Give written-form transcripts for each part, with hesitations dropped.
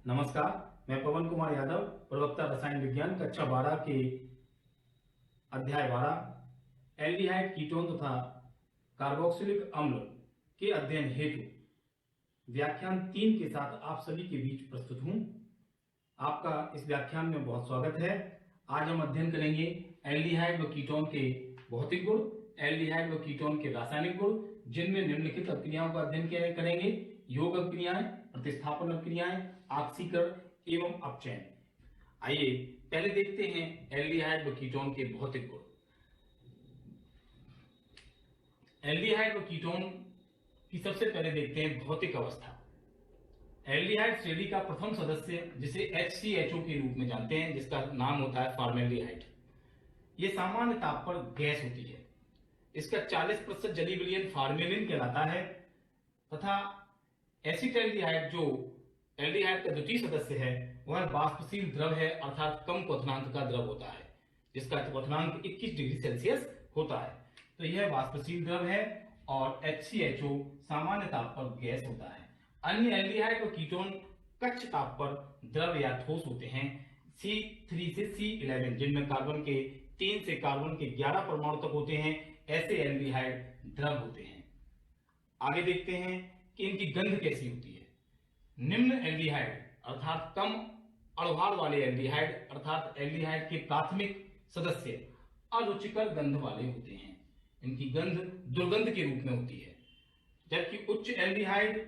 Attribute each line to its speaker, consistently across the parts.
Speaker 1: नमस्कार, मैं पवन कुमार यादव, प्रवक्ता रसायन विज्ञान कक्षा 12 के अध्याय 12 एल्डिहाइड कीटोन तथा कार्बोक्सिलिक अम्ल के अध्ययन हेतु व्याख्यान 3 के साथ आप सभी के बीच प्रस्तुत हूं। आपका इस व्याख्यान में बहुत स्वागत है। आज हम अध्ययन करेंगे एल्डिहाइड व कीटोन के भौतिक गुण, एल्डिहाइड व कीटोन के रासायनिक गुण, जिनमें निम्नलिखित अभिक्रियाओं का अध्ययन करेंगे: योग अभिक्रियाएं, प्रतिस्थापन अभिक्रियाएं, ऑक्सीकरण एवं अपचयन। आइए पहले देखते हैं एल्डिहाइड व कीटोन के भौतिक गुण। एल्डिहाइड व कीटोन की सबसे पहले देखते हैं भौतिक अवस्था। एल्डिहाइड श्रेणी का प्रथम सदस्य, जिसे HCHO के रूप में जानते हैं, जिसका नाम होता है फॉर्मेल्डिहाइड। यह सामान्य ताप पर गैस होती है। इसका 40% जलीय विलयन फॉर्मेलिन कहलाता है तथा एसिटाल्डिहाइड, जो एल्डिहाइड का द्वितीय सदस्य है, वह वाष्पशील द्रव है, अर्थात कम क्वथनांक का द्रव होता है, जिसका क्वथनांक 21 डिग्री सेल्सियस होता है। तो यह वाष्पशील द्रव है और HCHO सामान्य ताप पर गैस होता है। अन्य एल्डिहाइड और कीटोन कक्ष ताप पर द्रव या ठोस होते हैं, C3 से C11, जिनमें कार्बन के 3 से कार्बन के 11 परमाणु तक होते हैं। ऐसे एल्डिहाइड द्रव होते हैं। आगे देखते हैं कि इनकी गंध कैसी होती है। निम्न एल्डिहाइड अर्थात कम अणुभार वाले एल्डिहाइड अर्थात एल्डिहाइड के प्राथमिक सदस्य अरुचिकर गंध वाले होते हैं। इनकी गंध दुर्गंध के रूप में होती है, जबकि उच्च एल्डिहाइड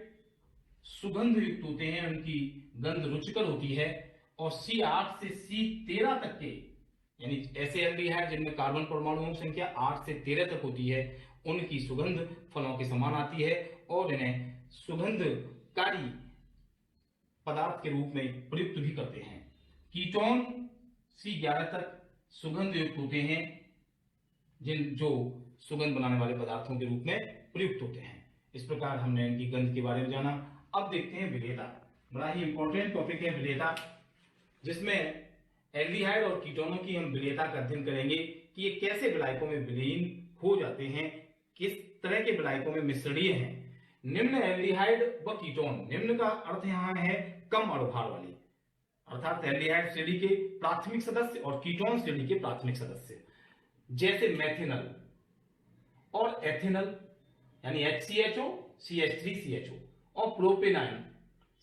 Speaker 1: सुगंध युक्त होते हैं, उनकी गंध रुचिकर होती है। और C8 से C13 तक के, यानी ऐसे एल्डिहाइड जिनमें कार्बन परमाणुओं की संख्या 8 से 13 तक होती है, उनकी सुगंध फलों के समान आती है और इन्हें सुगंधकारी पदार्थ के रूप में प्रयुक्त भी करते हैं। कीटोन C11 तक सुगंध युक्त होते हैं, जो सुगंध बनाने वाले पदार्थों के रूप में प्रयुक्त होते हैं। इस प्रकार हमने इनकी गंध के बारे में जाना। अब देखते हैं विलेयता। बड़ा ही इंपॉर्टेंट टॉपिक है विलेयता, जिसमें एल्डिहाइड और कीटोनों की हम विलेयता का अध्ययन करेंगे कि ये कैसे विलायकों में विलीन हो जाते हैं, किस तरह के विलायकों में मिश्रणीय हैं। निम्न एल्डिहाइड व कीटोन, निम्न का अर्थ यहाँ है कम अणुभार वाली, अर्थात एल्डिहाइड श्रेणी के प्राथमिक सदस्य और कीटोन श्रेणी के प्राथमिक सदस्य, जैसे मेथिनल और एथिनल यानी HCHO CH3CHO और प्रोपेनाइन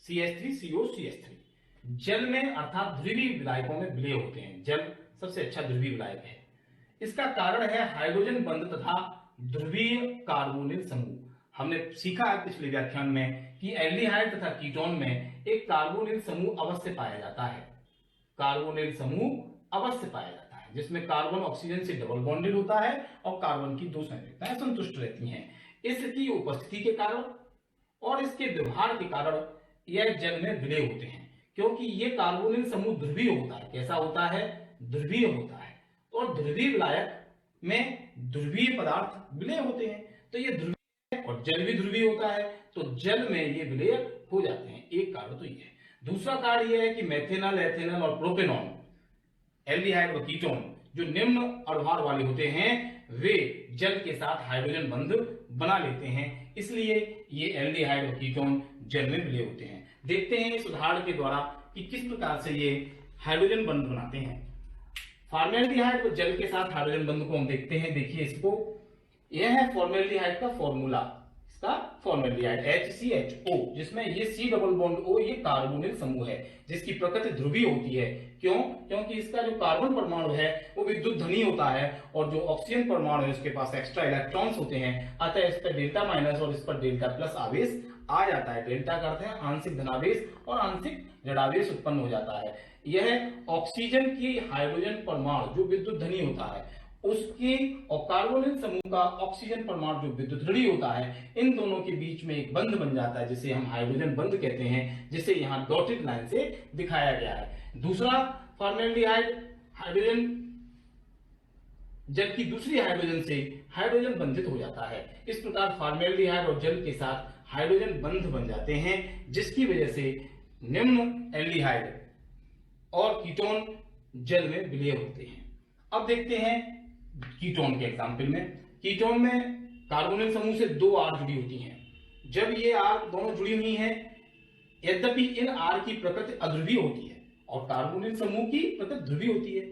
Speaker 1: CH3COCH3 जल में अर्थात ध्रुवीय विलायकों में विलय होते हैं। जल सबसे अच्छा ध्रुवीय विलायक है। इसका कारण है हाइड्रोजन बंध तथा ध्रुवीय कार्बोनिल समूह। हमने सीखा है पिछले व्याख्यान में कि एल्डिहाइड तथा कीटोन में एक कार्बोनिल समूह अवश्य पाया जाता है। कार्बोनिल समूह अवश्य पाया जाता है, जिसमें कार्बन ऑक्सीजन से डबल बॉन्डेड होता है और कार्बन की 2 संयुक्ताएं संतुष्ट रहती हैं। इसकी उपस्थिति के कारण और इसके व्यवहार के कारण यह जल में विलय होते हैं, क्योंकि ये कार्बोनिल समूह ध्रुवीय होता है। कैसा होता है? ध्रुवीय होता है। और ध्रुवीय विलायक में ध्रुवीय पदार्थ विलय होते हैं, तो ये ध्रुवीय और जल भी ध्रुवीय होता है, तो जल में ये विलय हो जाते हैं। एक कारण तो ये है। दूसरा कारण यह है कि मेथिनल, एथिनल और प्रोपेनॉन एल्डिहाइड व कीटोन जो निम्न अणुभार वाले होते हैं, वे जल के साथ हाइड्रोजन बंध बना लेते हैं, इसलिए ये एल्डिहाइड व कीटोन जल में विलय होते हैं। देखते हैं इस उदाहरण के द्वारा कि किस प्रकार से ये हाइड्रोजन बंध बनाते हैं। फॉर्मेल्डिहाइड व जल के साथ हाइड्रोजन बंध को हम देखते हैं। देखिए इसको, यह है फॉर्मेल्डिहाइड का फॉर्मूला। इसका फॉर्मेल्डिहाइड HCHO, जिसमें ये C डबल बॉन्ड O ये कार्बोनिल समूह है, जिसकी प्रकृति ध्रुवीय होती है। क्यों? क्योंकि इसका जो कार्बन परमाणु है वो विद्युत धनी होता है और जो ऑक्सीजन परमाणु है उसके पास एक्स्ट्रा इलेक्ट्रॉन्स होते हैं। अतः इस पर डेल्टा माइनस और इस पर डेल्टा प्लस आवेश आ जाता है। डेल्टा का अर्थ है आंशिक धनावेश और आंशिक ऋणावेश उत्पन्न हो जाता है। यह ऑक्सीजन की हाइड्रोजन परमाणु जो विद्युत धनी होता है उसकी और कार्बोनिल समूह का ऑक्सीजन परमाणु जो विद्युत ऋणी होता है, इन दोनों के बीच में एक बंध बन जाता है, जिसे हम हाइड्रोजन बंध कहते हैं, जिसे यहाँ डॉटेड लाइन से दिखाया गया है। दूसरा फॉर्मेल्डिहाइड हाइड्रोजन जल की दूसरी हाइड्रोजन से हाइड्रोजन बंधित हो जाता है। इस प्रकार फॉर्मेल्डिहाइड और जल के साथ हाइड्रोजन बंध बन जाते हैं, जिसकी वजह से निम्न एल्डिहाइड और कीटोन जल में विलय होते हैं। अब देखते हैं कीटोन के एग्जाम्पल में। कीटोन में कार्बोनिल समूह से 2 R जुड़ी होती हैं। जब ये R दोनों जुड़ी हुई हैं यद्यपि इन R की प्रकृति अध्रुवीय होती है और कार्बोनिल समूह की प्रकृति ध्रुवीय होती है।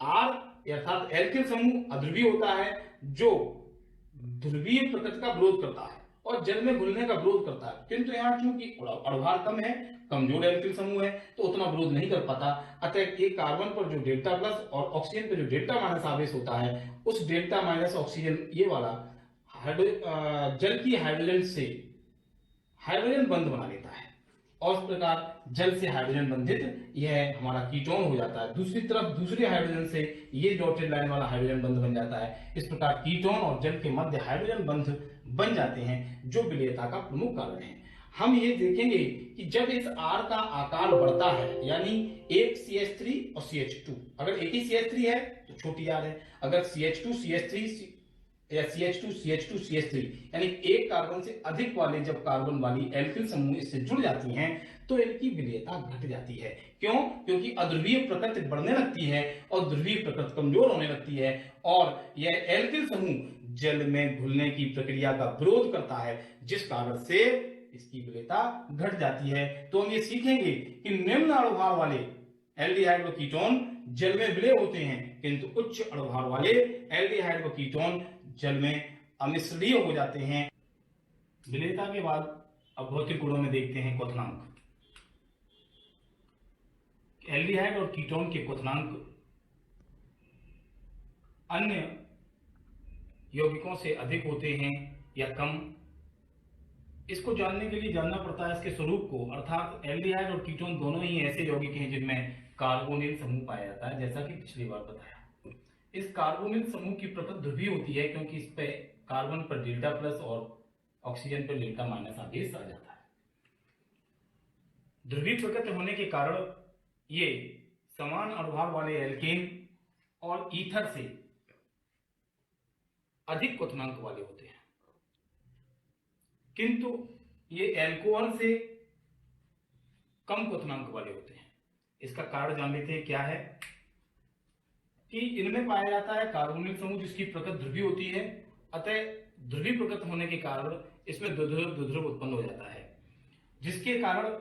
Speaker 1: R अर्थात एल्किल समूह अध्रुवीय होता है जो ध्रुवीय प्रकृति का विरोध करता है और जल में घुलने का विरोध करता है, किंतु यहाँ चूंकि अणुभार कम है, कमजोर एल्किल समूह है, तो उतना विरोध नहीं कर पाता। अतः एक कार्बन पर जो डेल्टा प्लस और ऑक्सीजन पर जो डेल्टा माइनस आवेश होता है, उस डेल्टा माइनस ऑक्सीजन ये वाला जल की हाइड्रोजन से हाइड्रोजन बंध बना लेता है और इस प्रकार जल से हाइड्रोजन बंधित यह हमारा कीटोन हो जाता है। दूसरी तरफ दूसरे हाइड्रोजन से ये डॉटेड लाइन वाला हाइड्रोजन बंध बन जाता है। इस प्रकार कीटोन और जल के मध्य हाइड्रोजन बंध बन जाते हैं, जो विलेयता का प्रमुख कारण है। हम ये देखेंगे कि जब इस R का आकार बढ़ता है, यानी एक CH3 और CH2, अगर एक ही CH3 है तो छोटी R है, अगर CH2 CH3 या CH2 CH2 CH3 यानी एक कार्बन से अधिक वाले जब कार्बन वाली एल्किल समूह इससे जुड़ जाती हैं तो इनकी विलेयता घट जाती है। क्यों? क्योंकि अध्रुवीय प्रकृति बढ़ने लगती है और ध्रुवीय प्रकृति कमजोर होने लगती है और यह एल्किल समूह जल में घुलने की प्रक्रिया का विरोध करता है, जिस कारण से इसकी विलेयता घट जाती है। तो हम ये सीखेंगे कि निम्न अणुभार वाले एल्डिहाइड व कीटोन जल में विलय होते हैं, किंतु उच्च अणुभार वाले एल्डिहाइड व कीटोन जल में अमिश्रणीय हो जाते हैं। विलेयता के बाद अब भौतिक गुणों में देखते हैं क्वथनांक। एल्डिहाइड और कीटोन के क्वथनांक अन्य यौगिकों से अधिक होते हैं या कम, इसको जानने के लिए जानना पड़ता है इसके स्वरूप को, अर्थात एल्डिहाइड और कीटोन दोनों ही ऐसे यौगिक हैं जिनमें कार्बोनिल समूह पाया जाता है, जैसा कि पिछली बार बताया। इस कार्बोनिल समूह की प्रकृति ध्रुवीय होती है क्योंकि इस पे कार्बन पर डेल्टा प्लस और ऑक्सीजन पर डेल्टा माइनस आवेश आ जाता है। ध्रुवीय प्रकृति होने के कारण ये समान अणुभार वाले एल्केन और ईथर से अधिक क्वथनांक वाले होते हैं, किंतु ये एल्कोहल से कम क्वथनांक वाले होते हैं। इसका कारण जान लेते हैं क्या है कि इनमें पाया जाता है कार्बोनिल समूह जिसकी प्रकृति ध्रुवीय होती है, अतः ध्रुवीय प्रकृति होने के कारण इसमें द्विध्रुव उत्पन्न हो जाता है, जिसके कारण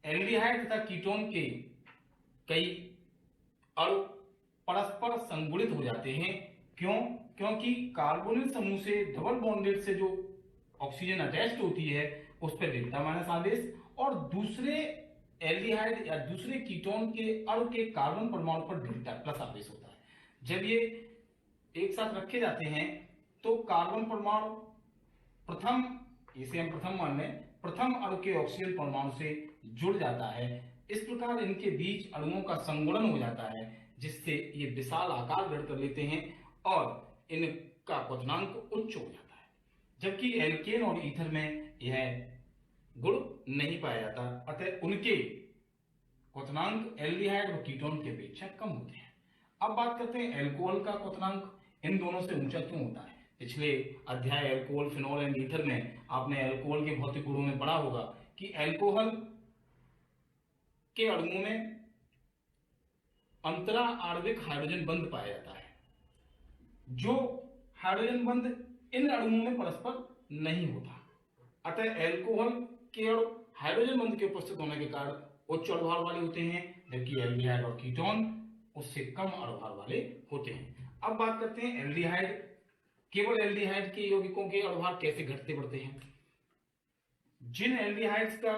Speaker 1: एल्डिहाइड तथा कीटोन के कई अणु परस्पर संगुणित हो जाते हैं। क्यों? क्योंकि कार्बोनिल समूह से डबल बॉन्डेड से जो ऑक्सीजन अटैच्ड होती है उस पर डेल्टा माइनस आवेश और दूसरे एल्डिहाइड या दूसरे कीटोन के अणु के कार्बन परमाणु पर डेल्टा प्लस आवेश होता है। जब ये एक साथ रखे जाते हैं तो कार्बन परमाणु प्रथम, इसे हम प्रथम मान लें, प्रथम अणु के ऑक्सीजन परमाणु से जुड़ जाता है। इस प्रकार इनके बीच अणुओं का संगुणन हो जाता है, जिससे ये विशाल आकार ग्रहण कर लेते हैं और इनका क्वथनांक उच्च हो जाता है, जबकि एल्केन और ईथर में यह गुण नहीं पाया जाता, अतः उनके क्वथनांक एल्डिहाइड और कीटोन की अपेक्षा कम होते हैं। अब बात करते हैं एल्कोहल का क्वथनांक इन दोनों से ऊंचा क्यों होता है। पिछले अध्याय एल्कोहल, फिनॉल एंड ईथर में आपने एल्कोहल के भौतिक गुणों में पढ़ा होगा कि एल्कोहल के अणुओं में अंतरा आणविक हाइड्रोजन बंध पाया जाता है, जो हाइड्रोजन बंध इन अणुओं में परस्पर नहीं होता। अतः एल्कोहल के अणु हाइड्रोजन बंध के उपस्थित होने के कारण उच्च अणुभार वाले होते हैं, जबकि एल्डिहाइड और कीटोन उससे कम अणुभार वाले होते हैं। अब बात करते हैं एल्डिहाइड, केवल एल्डिहाइड के यौगिकों के अणुभार कैसे घटते बढ़ते हैं। जिन एल्डिहाइड्स का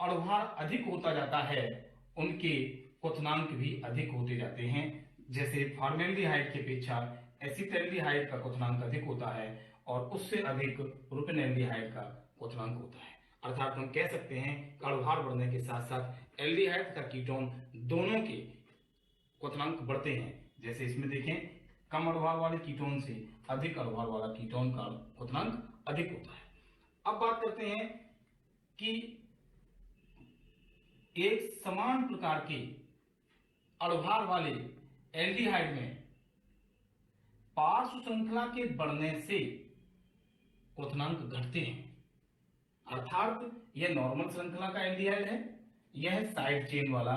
Speaker 1: अणुभार अधिक होता जाता है उनके क्वथनांक भी अधिक होते जाते हैं। जैसे फॉर्मेल्डिहाइड की अपेक्षा एसिटाल्डिहाइड का क्वथनांक अधिक होता है और उससे अधिक प्रोपेनॉल्डिहाइड का क्वथनांक होता है। अर्थात हम कह सकते हैं कि अणुभार बढ़ने के साथ साथ एल्डिहाइड तथा कीटोन दोनों के क्वथनांक बढ़ते हैं। जैसे इसमें देखें, कम अणुभार वाले कीटोन से अधिक अणुभार वाला कीटोन का क्वथनांक अधिक होता है। अब बात करते हैं कि एक समान प्रकार के अणुभार वाले एल्डिहाइड में पार्श्व श्रृंखला के बढ़ने से क्वथनांक घटते हैं। अर्थात यह नॉर्मल श्रृंखला का एल्डिहाइड है, यह साइड चेन वाला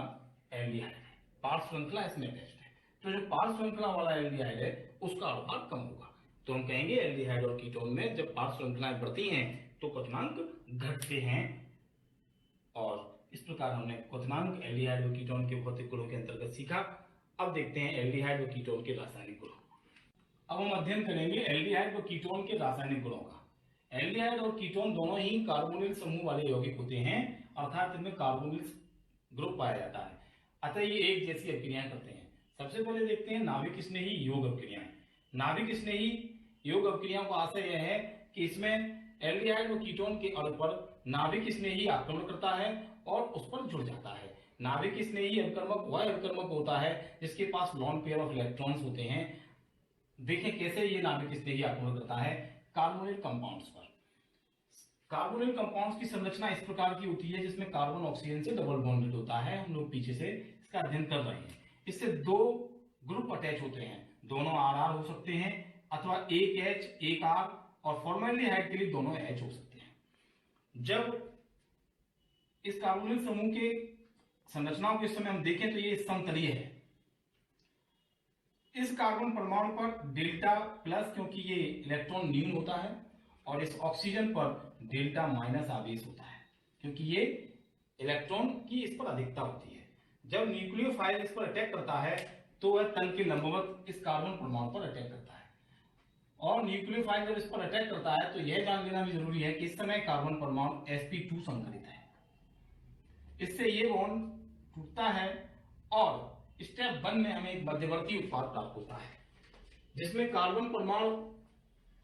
Speaker 1: एल्डिहाइड है, पार्श्व श्रृंखला इसमें अटैच्ड है। तो जो पार्श्व श्रृंखला वाला एल्डिहाइड है उसका अणुभार कम होगा। तो हम कहेंगे एल्डिहाइड और कीटोन में जब पार्श्व श्रृंखलाएं बढ़ती हैं तो क्वथनांक घटते हैं। प्रकार हमने क्वथनांक एल्डिहाइड व कीटोन के भौतिक गुणों के अंतर्गत सीखा। अब देखते हैं एल्डिहाइड व कीटोन के रासायनिक गुण। अब हम अध्ययन करेंगे एल्डिहाइड व कीटोन के रासायनिक गुणों का। एल्डिहाइड और कीटोन दोनों ही कार्बोनिल समूह वाले यौगिक होते हैं, अर्थात इनमें कार्बोनिल ग्रुप पाया जाता है, अतः ये एक जैसी अभिक्रियाएं करते हैं। सबसे पहले देखते हैं नाभिक स्नेही योग अभिक्रियाएं। नाभिक स्नेही योग अभिक्रियाओं का आशय यह है कि इसमें एल्डिहाइड व कीटोन के अणु पर नाभिक स्नेही आक्रमण करता है और उस पर जुड़ जाता है। नाभिक स्नेही अभिकर्मक वह अभिकर्मक होता है जिसके पास लॉन पेयर ऑफ इलेक्ट्रॉन्स होते हैं। देखें कैसे ये नाभिक स्नेही आक्रमण करता है कार्बोनिल कंपाउंड्स पर। कार्बोनिल कंपाउंड्स की संरचना इस प्रकार की होती है जिसमें कार्बन ऑक्सीजन से डबल बॉन्डेड होता है। हम लोग पीछे से इसका अध्ययन कर रहे हैं। इससे दो ग्रुप अटैच होते हैं, दोनों RR हो सकते हैं अथवा एक H एक R, और फॉर्मेल्डिहाइड के लिए दोनों H हो सकते हैं। जब इस कार्बोनिल समूह के संरचनाओं के समय हम देखें तो ये समतलीय है। इस कार्बन परमाणु पर डेल्टा प्लस क्योंकि ये इलेक्ट्रॉन न्यून होता है, और इस ऑक्सीजन पर डेल्टा माइनस आवेश होता है क्योंकि ये इलेक्ट्रॉन की इस पर अधिकता होती है। जब न्यूक्लियोफाइल इस पर अटैक करता है तो वह तल के लंबवत इस कार्बन परमाणु पर अटैक करता है, और न्यूक्लियोफाइल जब इस पर अटैक करता है तो यह जान लेना भी जरूरी है कि इस समय कार्बन परमाणु sp2 संकरित है। इससे ये बॉन्ड टूटता है और स्टेप 1 में हमें एक मध्यवर्ती उत्पाद प्राप्त होता है जिसमें कार्बन परमाणु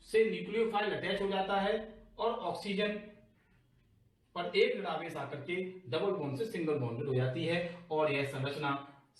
Speaker 1: से न्यूक्लियोफाइल अटैच हो जाता है और ऑक्सीजन पर एक ऋणावेश आकर के डबल बॉन्ड से सिंगल बॉन्डेड हो जाती है, और यह संरचना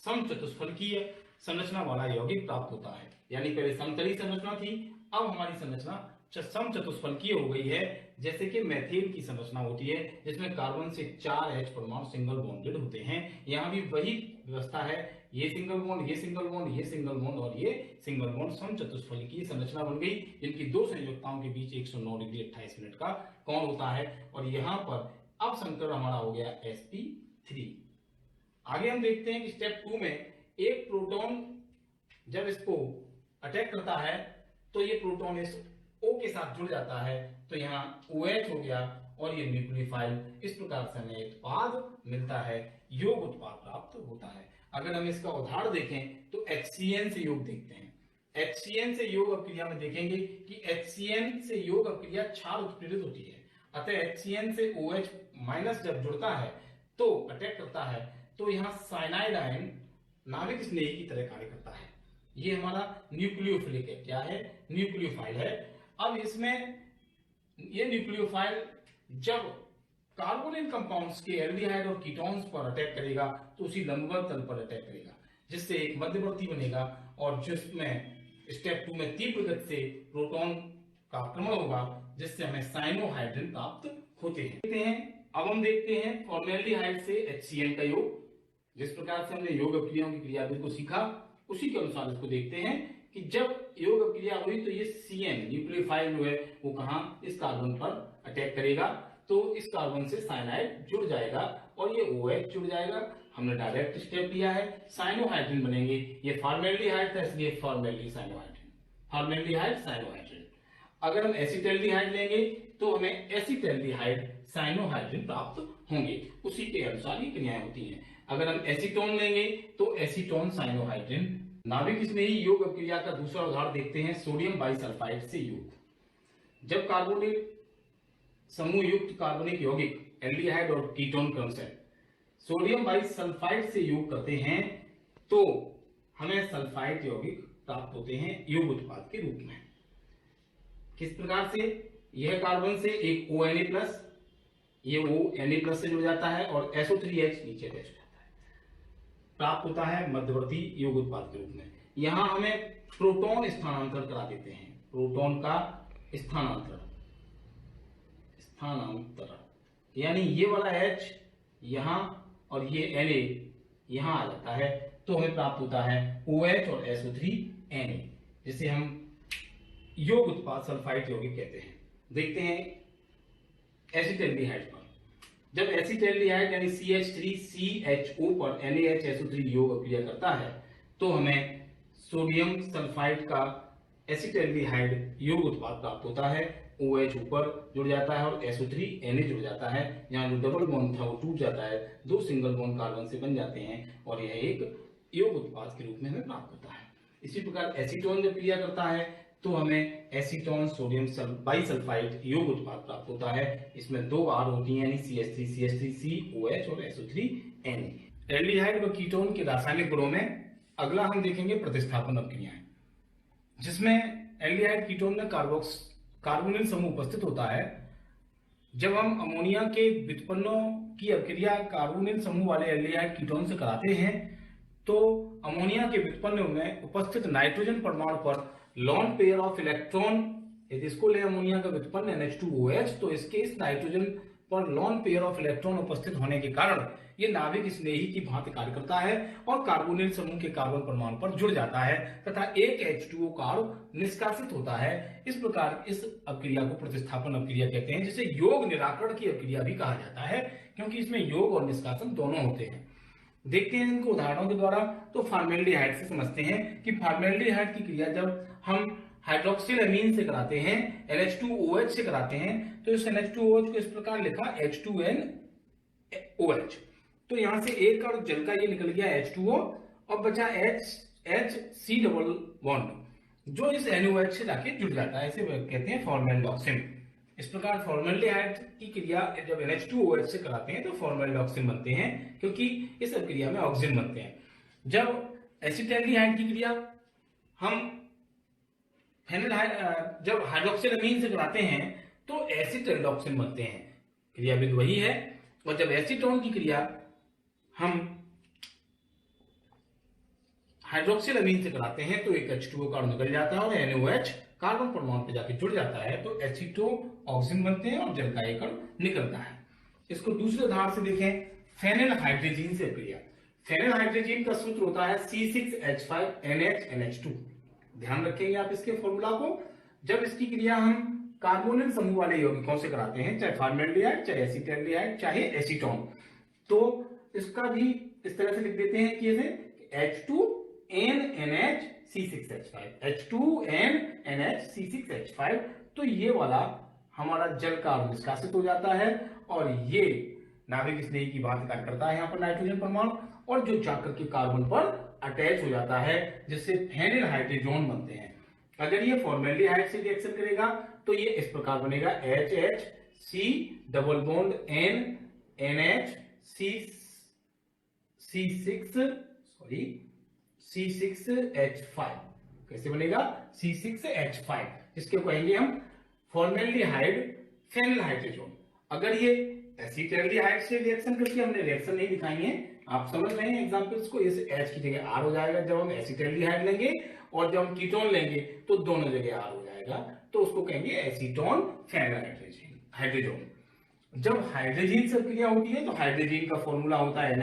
Speaker 1: समचतुष्फलकीय संरचना वाला यौगिक प्राप्त होता है। यानी पहले समतली संरचना थी, अब हमारी संरचना समचतुष्फलकीय हो गई है, जैसे कि मेथेन की संरचना होती है जिसमें कार्बन से 4 H परमाणु सिंगल बॉन्डेड होते हैं। यहाँ भी वही व्यवस्था है, ये सिंगल बॉन्ड, ये सिंगल बॉन्ड, ये सिंगल बॉन्ड और ये सिंगल बॉन्ड, समचतुष्फलकीय संरचना बन गई जिनकी दो संयोजकताओं के बीच 109 डिग्री 28 मिनट का कोण होता है। और यहाँ पर अब संकर हमारा हो गया sp3। आगे हम देखते हैं कि स्टेप 2 में एक प्रोटॉन जब इसको अटैक करता है तो ये प्रोटॉन इस O के साथ जुड़ जाता है, तो यहाँ OH हो गया और ये न्यूक्लियोफाइल। इस प्रकार से हमें उत्पाद मिलता है, योग उत्पाद प्राप्त होता है। अगर हम इसका उदाहरण देखें तो HCN से योग देखते हैं। HCN से योग अभिक्रिया में देखेंगे कि HCN से योग अभिक्रिया क्षार उत्प्रेरित होती है, अतः HCN से OH माइनस जब जुड़ता है तो अटैक करता है तो यहाँ साइनाइड आयन नाभिक स्नेही की तरह कार्य करता है। ये हमारा न्यूक्लियोफिलिक है, क्या है, न्यूक्लियोफाइल है। अब इसमें ये न्यूक्लियोफाइल जब कार्बोनिल कंपाउंड्स के एल्डिहाइड और कीटोन्स पर अटैक करेगा तो उसी लंबवत तल पर अटैक करेगा जिससे एक मध्यवर्ती बनेगा, और जिसमें स्टेप 2 में तीव्र गति से प्रोटॉन का आक्रमण होगा जिससे हमें साइनोहाइड्रिन प्राप्त होते हैं। अब हम देखते हैं फॉर्मेल्डिहाइड से HCN का योग। जिस प्रकार से हमने योग अभिक्रियाओं की क्रियाविधि को सीखा उसी के अनुसार इसको देखते हैं कि जब योग अभिक्रिया हुई तो ये CN न्यूक्लियोफाइल जो है वो कहां, इस कार्बन पर अटैक करेगा, तो इस कार्बन से साइनाइड जुड़ जाएगा और ये OH जुड़ जाएगा। हमने डायरेक्ट स्टेप लिया है, साइनोहाइड्रिन बनेंगे। ये फॉर्मेल्डिहाइड था इसलिए फॉर्मेल्डी साइनोहाइड्रिन, फॉर्मेल्डिहाइड साइनोहाइड्रिन। अगर हम एसिटल्डिहाइड लेंगे तो हमें एसिटल्डिहाइड साइनोहाइड्रिन प्राप्त होंगे। उसी के अनुसार ये क्रियाएं होती हैं। अगर हम एसीटोन लेंगे तो एसीटोन साइनोहाइड्रिन। नाभिक स्नेही योग अभिक्रिया का दूसरा उदाहरण देखते हैं सोडियम बाइसल्फाइड से योग। जब कार्बोनिल समूह युक्त कार्बनिक यौगिक एल्डिहाइड और कीटोन क्रमशः सोडियम बाइसल्फाइड से योग करते हैं तो हमें सल्फाइड यौगिक प्राप्त होते हैं योग उत्पाद के रूप में। किस प्रकार से, यह कार्बन से एक ONA+, ये ONA+ से जुड़ जाता है और SO3H नीचे अटैच हो जाता है, प्राप्त होता है मध्यवर्ती योग उत्पाद के रूप में। यहां हमें प्रोटॉन स्थानांतरण करा देते हैं, प्रोटॉन का स्थानांतरण, यानी ये वाला H यहां और ये Na यहां आ जाता है तो हमें प्राप्त होता है OH और SO3Na, जिसे हम योग उत्पाद सल्फाइड यौगिक कहते हैं। देखते हैं एसिटल्डिहाइड पर। जब एसिटल्डिहाइड यानी CH3CHO पर NaHSO3 योग अभिक्रिया करता है तो हमें सोडियम सल्फाइड का एसिटल्डिहाइड योग उत्पाद प्राप्त होता है। OH ऊपर जुड़ जाता है और SO3 Na जुड़ जाता है। यहाँ जो डबल बॉन्ड था वो टूट जाता है, 2 सिंगल बॉन्ड कार्बन से बन जाते हैं और यह एक योग उत्पाद के रूप में हमें प्राप्त होता है। इसी प्रकार एसीटोन जब क्रिया करता है तो हमें एसीटोन सोडियम बाइसल्फाइड योग उत्पाद प्राप्त होता है। इसमें 2 R होती हैं यानी CH3CH3COH और SO3Na। एल्डिहाइड व कीटोन के रासायनिक गुणों में अगला हम देखेंगे प्रतिस्थापन अभिक्रियाएं, जिसमें एल्डिहाइड कीटोन में कार्बोनिल समूह उपस्थित होता है। जब हम अमोनिया के व्युत्पन्नों की अभिक्रिया कार्बोनिल समूह वाले एल्डिहाइड कीटोन से कराते हैं तो अमोनिया के व्युत्पन्न में उपस्थित नाइट्रोजन परमाणु पर लॉन पेयर ऑफ इलेक्ट्रॉन, यदि इसको ले अमोनिया का व्युत्पन्न NH2OH तो इसके इस नाइट्रोजन पर लॉन पेयर ऑफ इलेक्ट्रॉन उपस्थित होने के कारण ये नाभिक स्नेही की भांति कार्य करता है और कार्बोनिल समूह के कार्बन परमाणु पर जुड़ जाता है तथा एक H2O कार्ब निष्कासित होता है। इस प्रकार इस अभिक्रिया को प्रतिस्थापन अभिक्रिया कहते हैं, जिसे योग निराकरण की अभिक्रिया भी कहा जाता है क्योंकि इसमें योग और निष्कासन दोनों होते हैं। देखते हैं इनको उदाहरणों के द्वारा। तो फॉर्मेल्डिहाइड से समझते हैं कि फॉर्मेल्डिहाइड की क्रिया जब हम हाइड्रोक्सिल अमीन से कराते हैं, NH2OH से कराते हैं, तो इस NH2OH को इस प्रकार लिखा H2NOH। तो यहां से एक और जल का ये निकल गया H2O और बचा HC डबल बॉन्ड जो इस NOH से जाके जुड़ जाता है, इसे कहते हैं फॉर्मेल्डॉक्सिन। इस प्रकार फॉर्मेल्डिहाइड की क्रिया जब NH2OH से कराते हैं तो फॉर्मेल्डॉक्सिन बनते हैं क्योंकि इस क्रिया में ऑक्सीजन बनते हैं। जब एसिटैल्डिहाइड की क्रिया हम जब हाइड्रोक्सिल अमीन से कराते हैं तो एसिटैल्डॉक्सिन बनते हैं, क्रियाविधि वही है। और जब एसीटोन की क्रिया हम हाइड्रोक्सिल अमीन से कराते हैं तो एक H2O कार्बन निकल जाता है और NOH कार्बन परमाणु पे जाके जुड़ जाता है तो एसीटो ऑक्सीजन बनते हैं और जल का एक अणु निकलता है। इसको दूसरे उदाहरण से देखें, फेनिल हाइड्रोजीन से क्रिया। फेनिल हाइड्रोजीन का सूत्र होता है C6H5NH2। ध्यान रखेंगे आप इसके फॉर्मूला को। जब इसकी क्रिया हम कार्बोनिल समूह वाले यौगिकों से कराते हैं, चाहे फॉर्मेल्डिहाइड, चाहे एसिटैल्डिहाइड, चाहे एसीटोन, तो इसका भी इस तरह से लिख देते हैं कि H2NNHC6H5 H2NNHC6H5। तो ये वाला हमारा जल का अणु निष्कासित हो जाता है और ये नाभिक स्नेही की भांति कार्य करता है यहाँ पर नाइट्रोजन परमाणु, और जो जाकर के कार्बन पर अटैच हो जाता है जिससे फेनिल हाइड्रोजन बनते हैं। अगर ये फॉर्मेल्डिहाइड से रिएक्शन करेगा तो ये इस प्रकार बनेगा HHC double bond N NH C6H5। कैसे बनेगा? C6H5, जिसके कहेंगे हम फॉर्मेल्डिहाइड फेनिल हाइड्रोजन। अगर ये एसिटैल्डिहाइड से रिएक्शन करके, हमने रिएक्शन नहीं दिखाई है, आप समझ रहे हैं एग्जांपल्स को, इस H की जगह R हो जाएगा जब हम एसिटैल्डिहाइड लेंगे, और जब हम कीटोन लेंगे तो दोनों जगह R हो जाएगा, तो उसको कहेंगे एसीटोन फेनिल हाइड्रोजन। जब हाइड्रोजन से क्रिया होती है तो हाइड्रोजन का फॉर्मूला होता है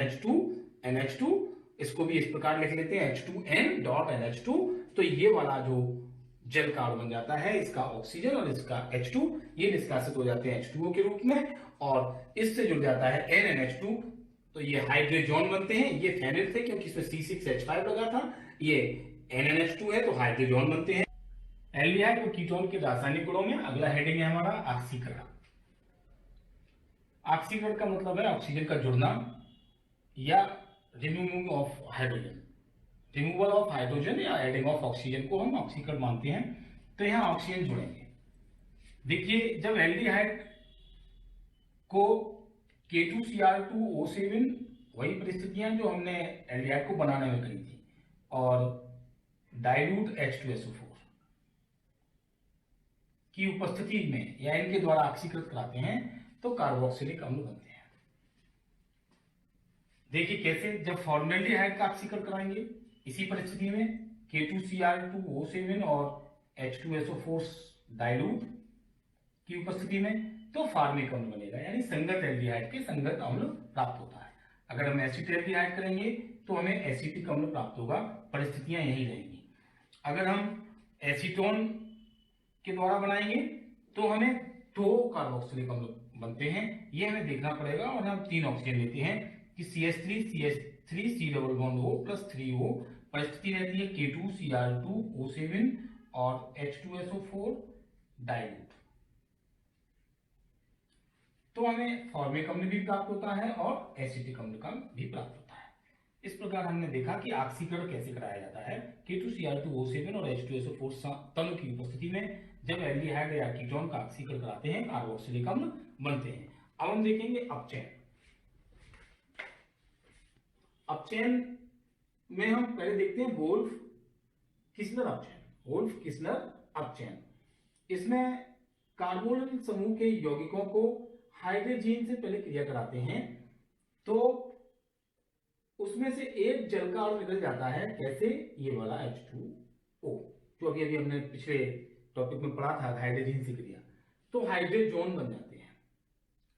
Speaker 1: NH2। इसको भी इस प्रकार लिख लेते हैं H2N.NH2। तो ये वाला जो जल का अणु बन जाता है, इसका ऑक्सीजन और इसका H2, ये निष्कासित हो जाते हैं H2O के रूप में, और इससे जुड़ जाता है NNH2। तो ये हाइड्रोजन बनते हैं। ये फेनिल थे क्योंकि इसमें C6H5 लगा था, ये NNH2 है तो हाइड्रोजन बनते हैं। एल्डिहाइड और कीटोन के रासायनिक गुणों में अगला हेडिंग है हमारा ऑक्सीकरण। ऑक्सीकरण का मतलब है ऑक्सीजन का जुड़ना या removing of hydrogen, removal of hydrogen या एडिंग ऑफ ऑक्सीजन को हम ऑक्सीकरण मानते हैं। तो यहां ऑक्सीजन जुड़ेंगे। देखिए, जब एल्डिहाइड को K2Cr2O7, वही परिस्थितियां जो हमने एल्डिहाइड को बनाने में करी थी, और डाइल्यूट H2SO4 की उपस्थिति में या इनके द्वारा ऑक्सीकृत कराते हैं तो कार्बोक्सिलिक अम्ल बनते हैं। देखिए कैसे, जब फॉर्मेल्डिहाइड का ऑक्सीकरण कराएंगे इसी परिस्थिति में K2Cr2O7 और H2SO4 डाइल्यूट की उपस्थिति में, तो फार्मिक अम्ल बनेगा, यानी संगत एल्डिहाइड के संगत अम्ल प्राप्त होता है। अगर हम एसिटैल्डिहाइड करेंगे तो हमें एसिटिक अम्ल प्राप्त होगा, परिस्थितियां यही रहेंगी। अगर हम एसीटोन के द्वारा बनाएंगे तो हमें 2 कार्बोक्सिलिक अम्ल बनते हैं, ये हमें देखना पड़ेगा। और हम 3 ऑक्सीजन लेते हैं कि CH3 C double bond O plus 3O, परिस्थिति रहती है K2Cr2O7 और H2SO4 डाइल्यूट। तो हमें फॉर्मिक अम्ल भी प्राप्त होता है और एसिटिक अम्ल का भी प्राप्त होता है। इस प्रकार हमने देखा कि ऑक्सीकरण कैसे कराया जाता है K2Cr2O7 और H2SO4 तनु की उपस्थिति में जब एल्डिहाइड या कीटोन का ऑक्सीकरण कराते हैं कार्बोक्सिलिक अम्ल बनते हैं। अब हम देखेंगे अपचयन। अपचयन में हम पहले देखते हैं वोल्फ-किस्लर अपचयन। वोल्फ-किस्लर अपचयन, इसमें कार्बोनिल समूह के यौगिकों को हाइड्रोजन से पहले क्रिया कराते हैं तो उसमें से एक जल का अणु निकल जाता है। कैसे? ये वाला H2O जो अभी अभी हमने पिछले टॉपिक में पढ़ा था, हाइड्रोजन से क्रिया, तो हाइड्रोजोन बन जाते हैं।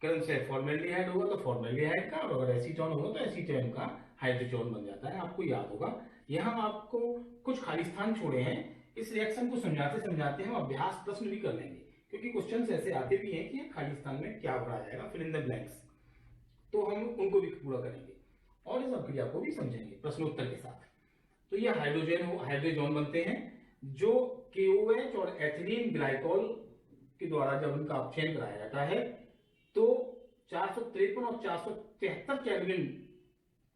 Speaker 1: क्रम से फॉर्मेल्डिहाइड होगा तो फॉर्मेल्डिहाइड का, और अगर एसीटोन होगा तो एसीटोन का हाइड्रोजोन बन जाता है। आपको याद होगा, यहां आपको कुछ खाली स्थान छोड़े हैं। इस रिएक्शन को समझाते समझाते हम अभ्यास प्रश्न भी कर लेंगे, क्योंकि क्वेश्चन ऐसे आते भी हैं कि खाली स्थान में क्या भरा जाएगा, फिल इन द ब्लैंक्स, तो हम उनको भी पूरा करेंगे और इस अभिक्रिया को भी समझेंगे प्रश्नोत्तर के साथ। तो ये हाइड्रोजन बनते हैं जो KOH और एथिलीन ग्लाइकोल के द्वारा जब उनका अपचयन कराया जाता है तो 453 और 473 केल्विन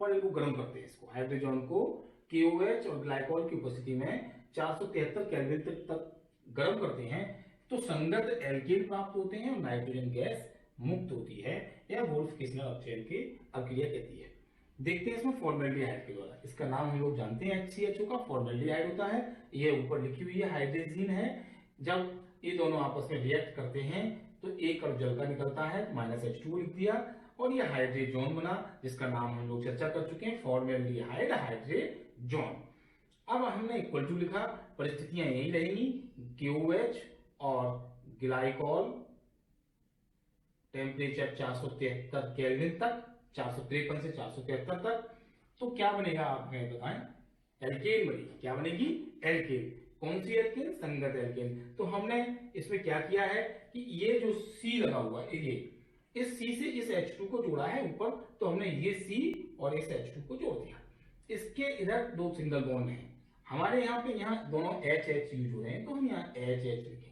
Speaker 1: पर इनको गर्म करते हैं। इसको हाइड्रोजन को KOH और ग्लाइकोल की उपस्थिति में 473 केल्विन तक गर्म करते हैं तो संगत एल्केन प्राप्त होते हैं और नाइट्रोजन गैस मुक्त होती है। यह वोल्फ-किस्लर अपचयन की अभिक्रिया कहती है। देखते हैं इसमें फॉर्मेल्डिहाइड के द्वारा, इसका नाम हम लोग जानते हैं HCHO का, फॉर्मेल्डिहाइड होता है। ये ऊपर लिखी हुई है हाइड्रोजन है। जब ये दोनों आपस में रिएक्ट करते हैं तो एक कण जल का निकलता है, -H2O लिख दिया, और ये हाइड्रोजन बना जिसका नाम हम लोग चर्चा कर चुके हैं, फॉर्मेल्डिहाइड हाइड्रोजन। अब हमने इक्वल टू लिखा, परिस्थितियां यही रहेंगी, KOH और ग्लाइकोल टेम्परेचर 473 केल्विन तक, 453 से 473 तक, तो क्या बनेगा आप हमें बताएं? एल्केन बनेगी। क्या बनेगी? एल्केन। कौन सी एल्केन? संगत एल्केन। तो हमने इसमें क्या किया है कि ये जो C लगा हुआ है, ये इस C से इस H2 को जोड़ा है ऊपर, तो हमने ये C और इस H2 को जोड़ दिया। इसके इधर दो सिंगल बॉन्ड हैं हमारे यहाँ पे, यहाँ दोनों HH यूज हो रहे हैं तो हम यहाँ HH लिखेंगे।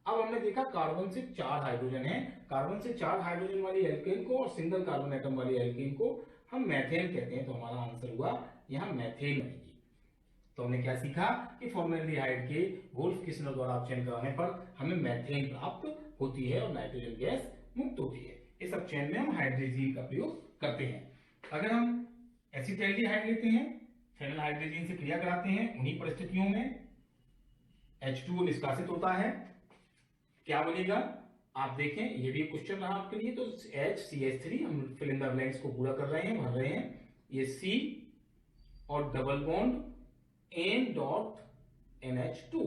Speaker 1: अब हमने देखा कार्बन से 4 हाइड्रोजन है, कार्बन से 4 हाइड्रोजन वाली एल्केन को और सिंगल कार्बन एटम वाली एल्केन को हम मैथेन कहते हैं, तो हमारा आंसर हुआ यहाँ मैथेन बनेगी। तो हमने क्या सीखा कि फॉर्मेल्डिहाइड के वोल्फ-किस्लर द्वारा अपचयन कराने पर हमें मैथेन प्राप्त होती है और नाइट्रोजन गैस मुक्त होती है। इस अपचयन में हम हाइड्रोजन का प्रयोग करते हैं। अगर हम एसिटाल्डिहाइड लेते हैं, फेनल हाइड्रोजन से क्रिया कराते हैं, उन्हीं परिस्थितियों में H2O निष्कासित होता है, क्या बनेगा आप देखें, ये भी क्वेश्चन रहा आपके लिए। तो HCH3, हम फिल इन द ब्लैंक्स को पूरा कर रहे हैं, भर रहे हैं। ये C और डबल बॉन्ड N.NH2,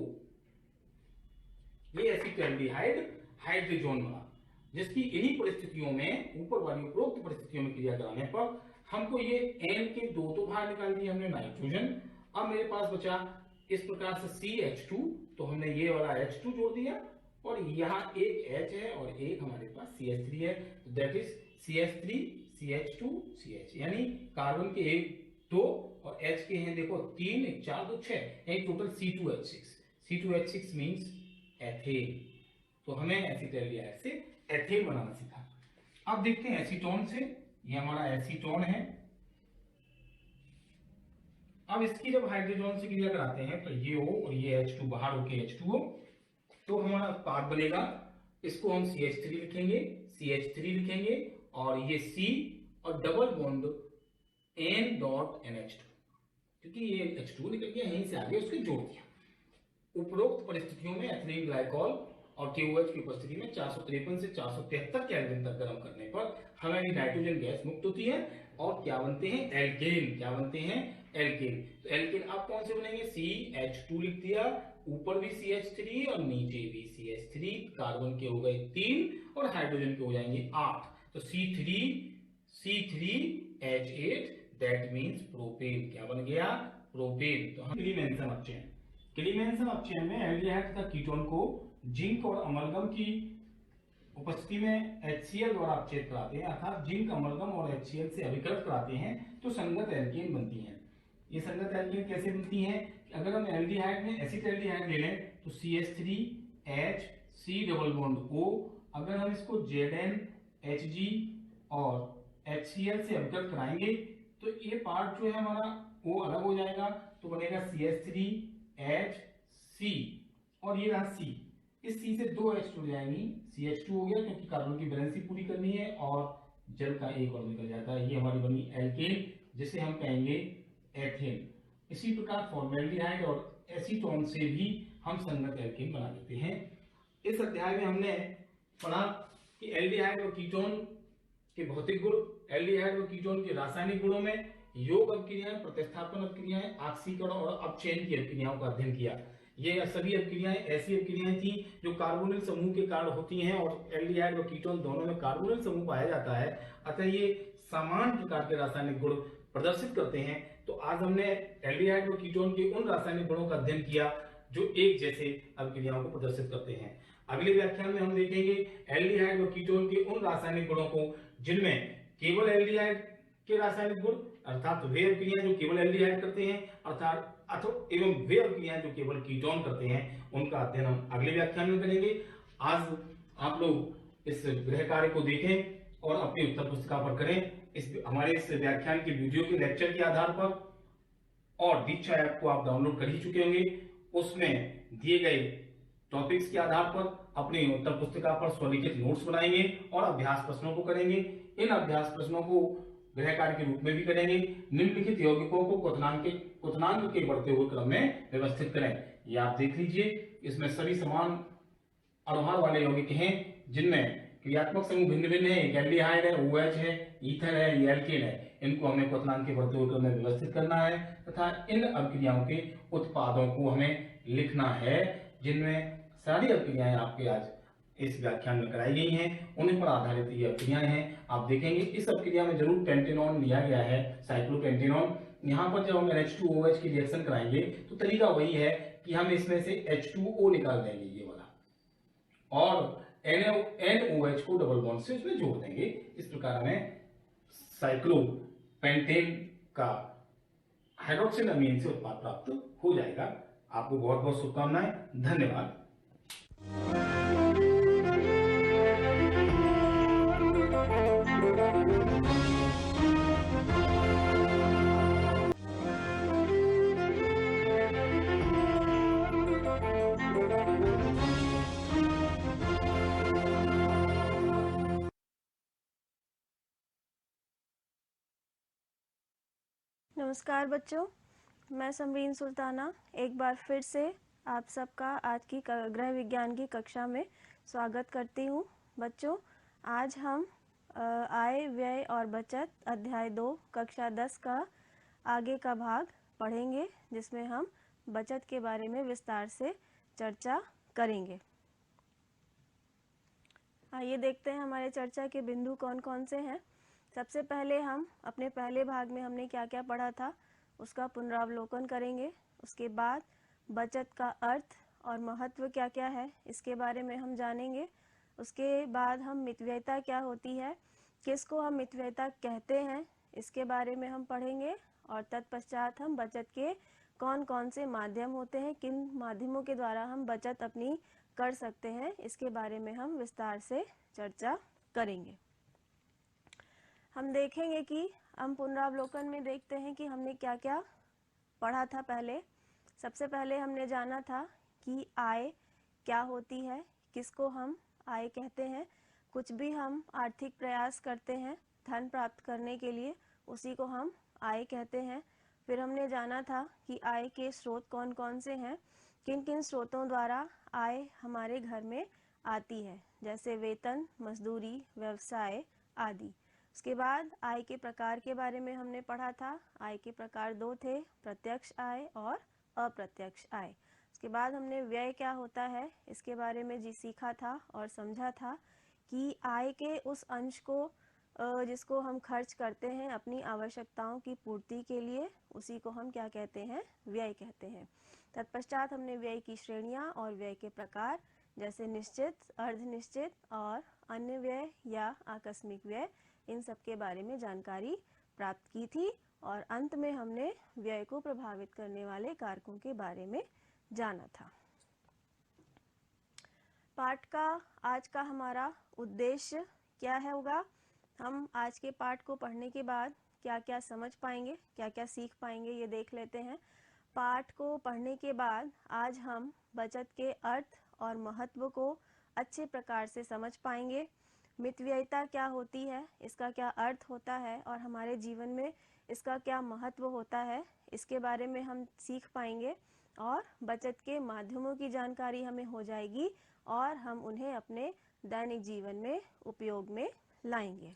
Speaker 1: ये एसिटाल्डिहाइड हाइड्रोजन बना, जिसकी इन्हीं परिस्थितियों में, ऊपर वाली उपरोक्त परिस्थितियों में क्रिया कराने पर हमको ये N के दो तो बाहर निकाल दिए हमने नाइट्रोजन। अब मेरे पास बचा इस प्रकार से CH2, तो हमने ये वाला H2 जोड़ दिया और यहाँ एक H है और एक हमारे पास CH3 है, तो that is CH3 CH2 CH, यानी कार्बन के 1 2 और H के हैं देखो 3 1 4 2 6, यानी total C2H6। C2H6 means ethane. तो हमें एसिटाल्डिहाइड से एथेन बनाना सीखा। अब देखते हैं एसीटोन से, ये हमारा एसीटोन है। अब इसकी जब हाइड्रोजन से क्रिया कराते हैं तो ये O और ये H2 बाहर होके H2O, तो हमारा उत्पाद बनेगा। इसको हम CH3 लिखेंगे, CH3 लिखेंगे और ये C और डबल बॉन्ड N.NH2, क्योंकि ये H2 निकल गया यहीं से आगे उसके जोड़ दिया। उपरोक्त परिस्थितियों में एथिलीन ग्लाइकोल और KOH की उपस्थिति में 453 से 473 केल्विन तक गर्म करने पर हमें नाइट्रोजन गैस मुक्त होती है और क्या बनते हैं? एल्केन। क्या बनते हैं? एल्केन। तो एल्केन अब कौन से बनेंगे? CH2 लिख दिया, ऊपर भी CH3 और नीचे भी CH3, कार्बन के हो गए 3 और हाइड्रोजन के हो जाएंगे 8, तो C3H8, दैट मींस प्रोपेन। क्या बन गया? प्रोपेन। तो हम क्लीमेंसन अपचयन, क्लीमेंसन अपचयन में एल्डिहाइड तथा कीटोन को जिंक और अमलगम की उपस्थिति में HCl द्वारा अपचयित कराते हैं, अर्थात जिंक अमलगम और HCl से अभिकृत कराते हैं तो संगत एल्केन बनती है। ये संगत एल्केन कैसे बनती है? अगर हम एल्डिहाइड में एसिटाल्डिहाइड ले लें तो CH3H C double bond O, अगर हम इसको Zn Hg और HCl से अवगत कराएंगे तो ये पार्ट जो है हमारा वो अलग हो जाएगा, तो बनेगा CH3H और ये रहा C। इस C से दो H जुड़ जाएंगी, CH2 हो गया क्योंकि कार्बन की वैलेंसी पूरी करनी है और जल का एक और निकल जाता है, ये हमारी बनी एल्केन जिसे हम कहेंगे एथेन। इसी प्रकार फॉर्मेल्डिहाइड और एसीटोन से भी हम संगत एल्केन बना लेते हैं। इस अध्याय में हमने पढ़ा कि एल्डिहाइड और कीटोन के भौतिक गुण, एल्डिहाइड और कीटोन के रासायनिक गुणों में योग अपक्रियाएं, प्रतिस्थापन अपक्रियाएं, ऑक्सीकरण और अपचयन की अपक्रियाओं का अध्ययन किया। ये सभी अपक्रियाएं ऐसी अपक्रियाएं थी जो कार्बोनिल समूह के कारण होती हैं और एल्डिहाइड और कीटोन दोनों में कार्बोनिल समूह पाया जाता है, अतः ये समान प्रकार के रासायनिक गुण प्रदर्शित करते हैं। तो आज हमने एल्डिहाइड और कीटोन के उन रासायनिक गुणों का अध्ययन किया जो एक जैसे अपक्रियाओं को प्रदर्शित करते हैं। अगले व्याख्यान में हम देखेंगे एल्डिहाइड और कीटोन के उन रासायनिक गुणों को जिनमें केवल एल्डिहाइड के रासायनिक गुण अर्थात वे अपक्रियाएं जो केवल एल्डिहाइड करते हैं अर्थात एवं वे अपक्रियाएं जो केवल कीटोन करते हैं, उनका अध्ययन हम अगले व्याख्यान में करेंगे। आज आप लोग इस गृह कार्य को देखें और अपनी उत्तर पुस्तिका पर करें। इस हमारे इस व्याख्यान के वीडियो के लेक्चर के आधार पर और दीक्षा ऐप को आप डाउनलोड कर ही चुके होंगे, उसमें दिए गए टॉपिक्स के आधार पर अपनी उत्तर पुस्तिका पर स्वलिखित नोट्स बनाएंगे और अभ्यास प्रश्नों को करेंगे। इन अभ्यास प्रश्नों को गृह कार्य के रूप में भी करेंगे। निम्नलिखित यौगिकों को क्वथनांक के बढ़ते हुए क्रम में व्यवस्थित करें। ये आप देख लीजिए, इसमें सभी समान अणुभार वाले यौगिक हैं जिनमें क्रियात्मक समूह भिन्न भिन्न है। एक एल्डिहाइड है, OH है, ईथर है, ये एल्केन है। इनको हमें क्वथनांक के बढ़ते हुए क्रम में व्यवस्थित करना है तथा इन अभिक्रियाओं के उत्पादों को हमें लिखना है, जिनमें सारी अभिक्रियाएं आपके आज इस व्याख्यान में कराई गई हैं, उन्हीं पर आधारित ये अभिक्रियाएं हैं। आप देखेंगे इस अभिक्रिया में जरूर पेंटेनॉन लिया गया है, साइक्लोपेंटेनॉन। यहाँ पर जब हम NH2OH की रिएक्शन कराएंगे तो तरीका वही है कि हम इसमें से H2O निकाल देंगे ये वाला और NOH को डबल बॉन्ड से उसमें जोड़ देंगे। इस प्रकार हमें साइक्लोपेंटेन का हाइड्रोक्सिल अमीन से उत्पाद प्राप्त हो जाएगा। आपको बहुत बहुत शुभकामनाएं, धन्यवाद।
Speaker 2: नमस्कार बच्चों, मैं समरीन सुल्ताना एक बार फिर से आप सबका आज की गृह विज्ञान की कक्षा में स्वागत करती हूँ। बच्चों, आज हम आय, व्यय और बचत अध्याय 2 कक्षा 10 का आगे का भाग पढ़ेंगे, जिसमें हम बचत के बारे में विस्तार से चर्चा करेंगे। आइए देखते हैं हमारे चर्चा के बिंदु कौन कौन से हैं। सबसे पहले हम अपने पहले भाग में हमने क्या क्या पढ़ा था उसका पुनरावलोकन करेंगे। उसके बाद बचत का अर्थ और महत्व क्या क्या है इसके बारे में हम जानेंगे। उसके बाद हम मितव्ययिता क्या होती है, किसको हम मितव्ययिता कहते हैं, इसके बारे में हम पढ़ेंगे। और तत्पश्चात हम बचत के कौन कौन से माध्यम होते हैं, किन माध्यमों के द्वारा हम बचत अपनी कर सकते हैं, इसके बारे में हम विस्तार से चर्चा करेंगे। हम देखेंगे कि हम पुनरावलोकन में देखते हैं कि हमने क्या क्या पढ़ा था। पहले सबसे पहले हमने जाना था कि आय क्या होती है, किसको हम आय कहते हैं। कुछ भी हम आर्थिक प्रयास करते हैं धन प्राप्त करने के लिए, उसी को हम आय कहते हैं। फिर हमने जाना था कि आय के स्रोत कौन कौन से हैं, किन किन स्रोतों द्वारा आय हमारे घर में आती है, जैसे वेतन, मजदूरी, व्यवसाय आदि। उसके बाद आय के प्रकार के बारे में हमने पढ़ा था। आय के प्रकार 2 थे, प्रत्यक्ष आय और अप्रत्यक्ष आय। उसके बाद हमने व्यय क्या होता है इसके बारे में सीखा था और समझा था कि आय के उस अंश को जिसको हम खर्च करते हैं अपनी आवश्यकताओं की पूर्ति के लिए, उसी को हम क्या कहते हैं, व्यय कहते हैं। तत्पश्चात हमने व्यय की श्रेणियां और व्यय के प्रकार जैसे निश्चित, अर्धनिश्चित और अन्य व्यय या आकस्मिक व्यय, इन सब के बारे में जानकारी प्राप्त की थी। और अंत में हमने व्यय को प्रभावित करने वाले कारकों के बारे में जाना था। पाठ का आज का हमारा उद्देश्य क्या है होगा, हम आज के पाठ को पढ़ने के बाद क्या क्या समझ पाएंगे, क्या क्या सीख पाएंगे, ये देख लेते हैं। पाठ को पढ़ने के बाद आज हम बचत के अर्थ और महत्व को अच्छे प्रकार से समझ पाएंगे। मितव्ययिता क्या होती है, इसका क्या अर्थ होता है और हमारे जीवन में इसका क्या महत्व होता है, इसके बारे में हम सीख पाएंगे और बचत के माध्यमों की जानकारी हमें हो जाएगी और हम उन्हें अपने दैनिक जीवन में उपयोग में लाएंगे।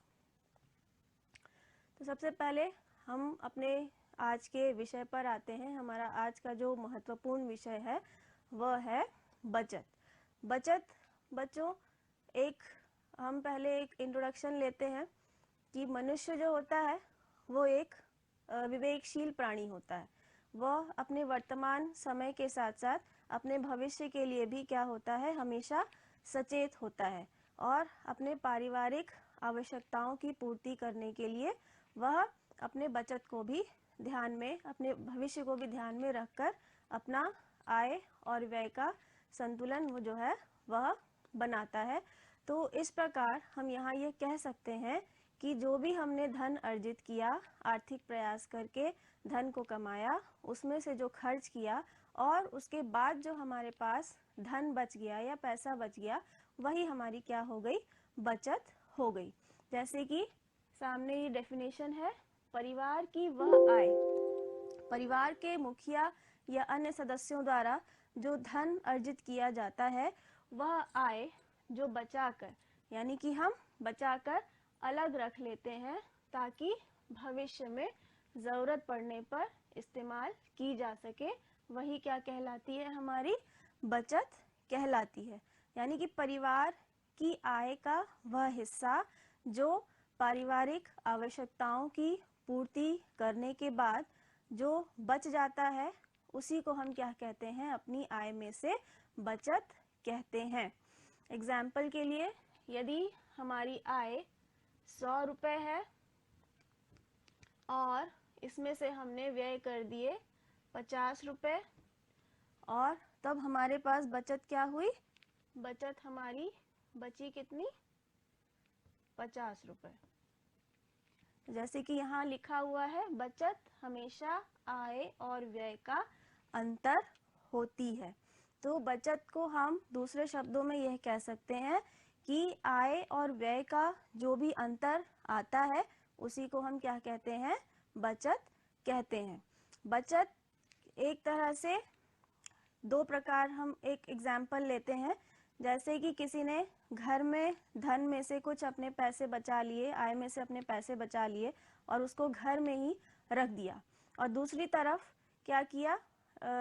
Speaker 2: तो सबसे पहले हम अपने आज के विषय पर आते हैं। हमारा आज का जो महत्वपूर्ण विषय है वह है बचत। बचत बच्चों, हम पहले एक इंट्रोडक्शन लेते हैं कि मनुष्य जो होता है वो एक विवेकशील प्राणी होता है। वह अपने वर्तमान समय के साथ साथ अपने भविष्य के लिए भी क्या होता है, हमेशा सचेत होता है और अपने पारिवारिक आवश्यकताओं की पूर्ति करने के लिए वह अपने बचत को भी ध्यान में, अपने भविष्य को भी ध्यान में रखकर अपना आय और व्यय का संतुलन वो जो है वह बनाता है। तो इस प्रकार हम यहाँ ये कह सकते हैं कि जो भी हमने धन अर्जित किया, आर्थिक प्रयास करके धन को कमाया, उसमें से जो खर्च किया और उसके बाद जो हमारे पास धन बच गया या पैसा बच गया, वही हमारी क्या हो गई, बचत हो गई। जैसे कि सामने ये डेफिनेशन है, परिवार की वह आय, परिवार के मुखिया या अन्य सदस्यों द्वारा जो धन अर्जित किया जाता है, वह आय जो बचाकर, यानी कि हम बचाकर अलग रख लेते हैं ताकि भविष्य में ज़रूरत पड़ने पर इस्तेमाल की जा सके, वही क्या कहलाती है, हमारी बचत कहलाती है। यानी कि परिवार की आय का वह हिस्सा जो पारिवारिक आवश्यकताओं की पूर्ति करने के बाद जो बच जाता है, उसी को हम क्या कहते हैं, अपनी आय में से बचत कहते हैं। एग्जाम्पल के लिए, यदि हमारी आय 100 रुपये है और इसमें से हमने व्यय कर दिए 50 रुपये, और तब हमारे पास बचत क्या हुई, बचत हमारी बची कितनी, 50 रुपये। जैसे कि यहाँ लिखा हुआ है, बचत हमेशा आय और व्यय का अंतर होती है। तो बचत को हम दूसरे शब्दों में यह कह सकते हैं कि आय और व्यय का जो भी अंतर आता है उसी को हम क्या कहते हैं, बचत कहते हैं। बचत एक तरह से दो प्रकार, हम एक एग्जाम्पल लेते हैं। जैसे कि किसी ने घर में धन में से कुछ अपने पैसे बचा लिए, आय में से अपने पैसे बचा लिए और उसको घर में ही रख दिया, और दूसरी तरफ क्या किया,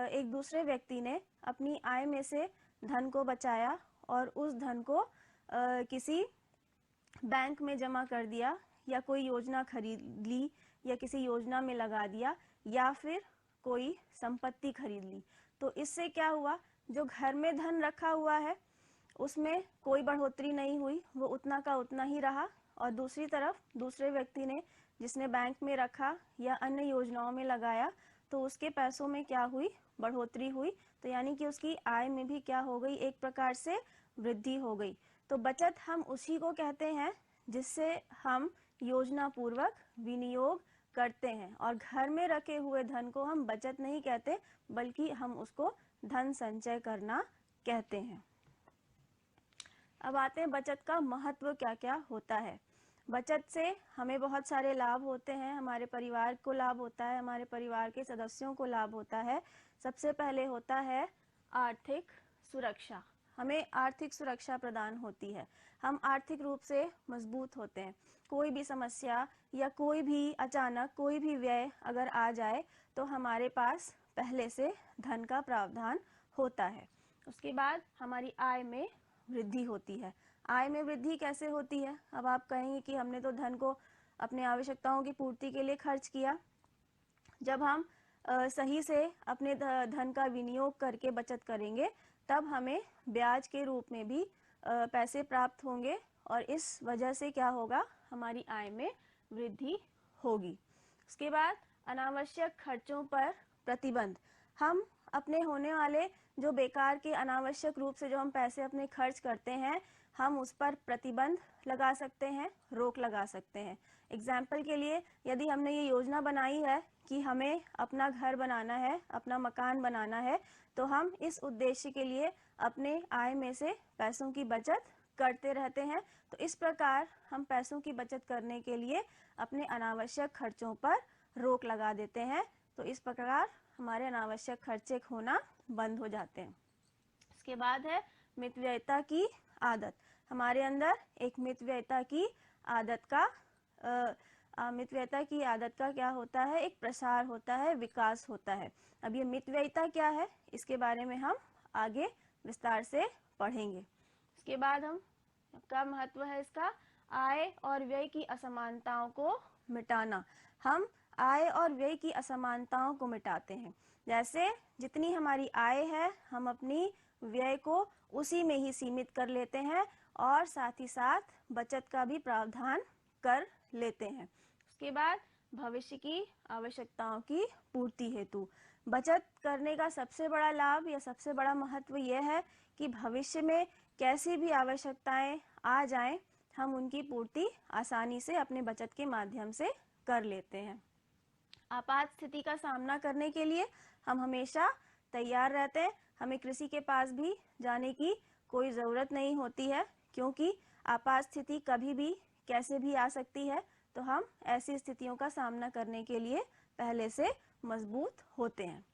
Speaker 2: एक दूसरे व्यक्ति ने अपनी आय में से धन को बचाया और उस धन को किसी बैंक में जमा कर दिया, या कोई योजना खरीद ली, या किसी योजना में लगा दिया, या फिर कोई संपत्ति खरीद ली। तो इससे क्या हुआ, जो घर में धन रखा हुआ है उसमें कोई बढ़ोतरी नहीं हुई, वो उतना का उतना ही रहा, और दूसरी तरफ दूसरे व्यक्ति ने जिसने बैंक में रखा या अन्य योजनाओं में लगाया, तो उसके पैसों में क्या हुई, बढ़ोतरी हुई। तो यानी कि उसकी आय में भी क्या हो गई, एक प्रकार से वृद्धि हो गई। तो बचत हम उसी को कहते हैं जिससे हम योजना पूर्वक विनियोग करते हैं, और घर में रखे हुए धन को हम बचत नहीं कहते, बल्कि हम उसको धन संचय करना कहते हैं। अब आते हैं बचत का महत्व क्या क्या होता है। बचत से हमें बहुत सारे लाभ होते हैं, हमारे परिवार को लाभ होता है, हमारे परिवार के सदस्यों को लाभ होता है। सबसे पहले होता है आर्थिक सुरक्षा। हमें आर्थिक सुरक्षा प्रदान होती है, हम आर्थिक रूप से मजबूत होते हैं। कोई भी समस्या या कोई भी अचानक कोई भी व्यय अगर आ जाए तो हमारे पास पहले से धन का प्रावधान होता है। उसके बाद हमारी आय में वृद्धि होती है। आय में वृद्धि कैसे होती है, अब आप कहेंगे कि हमने तो धन को अपने आवश्यकताओं की पूर्ति के लिए खर्च किया। जब हम सही से अपने धन का विनियोग करके बचत करेंगे, तब हमें ब्याज के रूप में भी पैसे प्राप्त होंगे, और इस वजह से क्या होगा, हमारी आय में वृद्धि होगी। उसके बाद अनावश्यक खर्चों पर प्रतिबंध। हम अपने होने वाले जो बेकार के अनावश्यक रूप से जो हम पैसे अपने खर्च करते हैं, हम उस पर प्रतिबंध लगा सकते हैं, रोक लगा सकते हैं। एग्जाम्पल के लिए, यदि हमने ये योजना बनाई है कि हमें अपना घर बनाना है, अपना मकान बनाना है, तो हम इस उद्देश्य के लिए अपने आय में से पैसों की बचत करते रहते हैं। तो इस प्रकार हम पैसों की बचत करने के लिए अपने अनावश्यक खर्चों पर रोक लगा देते हैं। तो इस प्रकार हमारे अनावश्यक खर्चे होना बंद हो जाते हैं। इसके बाद है मितव्ययिता की आदत। हमारे अंदर एक मितव्ययिता की आदत का क्या होता है? एक प्रसार होता है, विकास होता है। अब ये मितव्ययिता क्या है, इसके बारे में हम आगे विस्तार से पढ़ेंगे। इसके बाद हम क्या महत्व है इसका? आय और व्यय की असमानताओं को मिटाना। हम आय और व्यय की असमानताओं को मिटाते हैं। जैसे जितनी हमारी आय है, हम अपनी व्यय को उसी में ही सीमित कर लेते हैं और साथ ही साथ बचत का भी प्रावधान कर लेते हैं। उसके बाद भविष्य की आवश्यकताओं की पूर्ति हेतु बचत करने का सबसे बड़ा लाभ या सबसे बड़ा महत्व यह है कि भविष्य में कैसी भी आवश्यकताएं आ जाएं, हम उनकी पूर्ति आसानी से अपने बचत के माध्यम से कर लेते हैं। आपात स्थिति का सामना करने के लिए हम हमेशा तैयार रहते हैं। हमें किसी के पास भी जाने की कोई ज़रूरत नहीं होती है, क्योंकि आपात स्थिति कभी भी कैसे भी आ सकती है। तो हम ऐसी स्थितियों का सामना करने के लिए पहले से मजबूत होते हैं।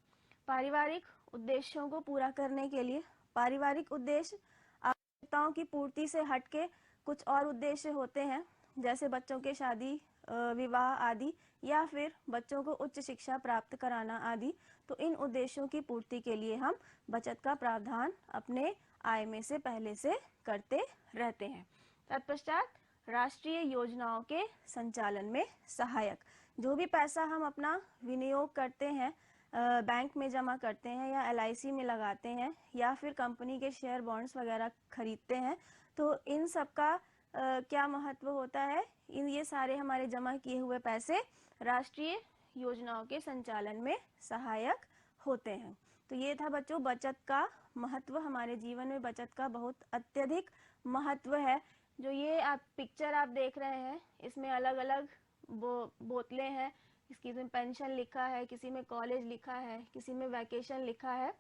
Speaker 2: पारिवारिक उद्देश्यों को पूरा करने के लिए, पारिवारिक उद्देश्य आवश्यकताओं की पूर्ति से हटके कुछ और उद्देश्य होते हैं, जैसे बच्चों के शादी विवाह आदि, या फिर बच्चों को उच्च शिक्षा प्राप्त कराना आदि। तो इन उद्देश्यों की पूर्ति के लिए हम बचत का प्रावधान अपने आय में से पहले से करते रहते हैं। तत्पश्चात राष्ट्रीय योजनाओं के संचालन में सहायक। जो भी पैसा हम अपना विनियोग करते हैं, बैंक में जमा करते हैं या LIC में लगाते हैं या फिर कंपनी के शेयर बॉन्ड्स वगैरह खरीदते हैं, तो इन सब का क्या महत्व होता है? ये सारे हमारे जमा किए हुए पैसे राष्ट्रीय योजनाओं के संचालन में सहायक होते हैं। तो ये था बच्चों बचत का महत्व। हमारे जीवन में बचत का बहुत अत्यधिक महत्व है। जो ये पिक्चर आप देख रहे हैं, इसमें अलग अलग बोतलें हैं। किसी में पेंशन लिखा है, किसी में कॉलेज लिखा है, किसी में वैकेशन लिखा है,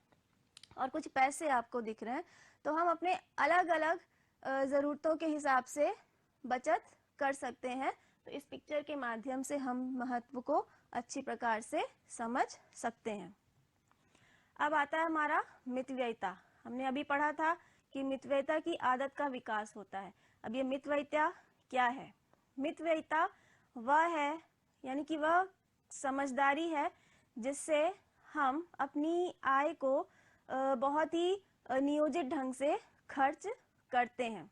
Speaker 2: और कुछ पैसे आपको दिख रहे हैं। तो हम अपने अलग अलग ज़रूरतों के हिसाब से बचत कर सकते हैं। तो इस पिक्चर के माध्यम से हम महत्व को अच्छी प्रकार से समझ सकते हैं। अब आता है हमारा मितव्ययिता। हमने अभी पढ़ा था कि मितव्ययिता की आदत का विकास होता है। अब ये मितव्ययिता क्या है? मितव्ययिता वह है, यानी कि वह समझदारी है जिससे हम अपनी आय को बहुत ही नियोजित ढंग से खर्च करते हैं।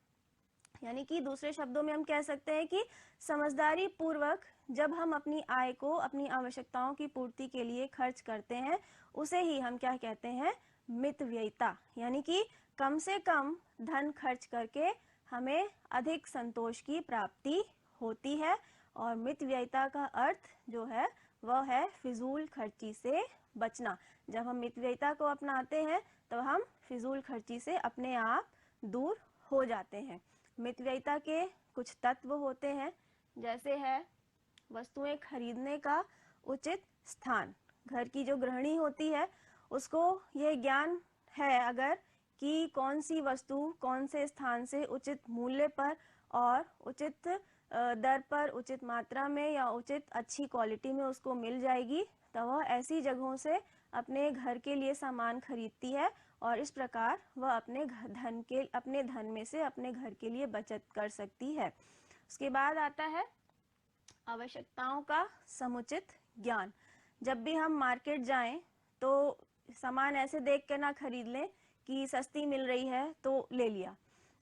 Speaker 2: यानी कि दूसरे शब्दों में हम कह सकते हैं कि समझदारी पूर्वक जब हम अपनी आय को अपनी आवश्यकताओं की पूर्ति के लिए खर्च करते हैं, उसे ही हम क्या कहते हैं? मितव्ययिता। यानी कि कम से कम धन खर्च करके हमें अधिक संतोष की प्राप्ति होती है। और मितव्ययिता का अर्थ जो है वह है फिजूल खर्ची से बचना। जब हम मितव्ययिता को अपनाते हैं तो हम फिजूल खर्ची से अपने आप दूर हो जाते हैं। मितव्ययिता के कुछ तत्व होते हैं, जैसे है वस्तुएं खरीदने का उचित स्थान। घर की जो गृहिणी होती है उसको यह ज्ञान है अगर कि कौन सी वस्तु कौन से स्थान से उचित मूल्य पर और उचित दर पर, उचित मात्रा में या उचित अच्छी क्वालिटी में उसको मिल जाएगी, तो वह ऐसी जगहों से अपने घर के लिए सामान खरीदती है और इस प्रकार वह अपने धन में से अपने घर के लिए बचत कर सकती है। उसके बाद आता है आवश्यकताओं का समुचित ज्ञान। जब भी हम मार्केट जाएं तो सामान ऐसे देख के ना खरीद लें कि सस्ती मिल रही है तो ले लिया।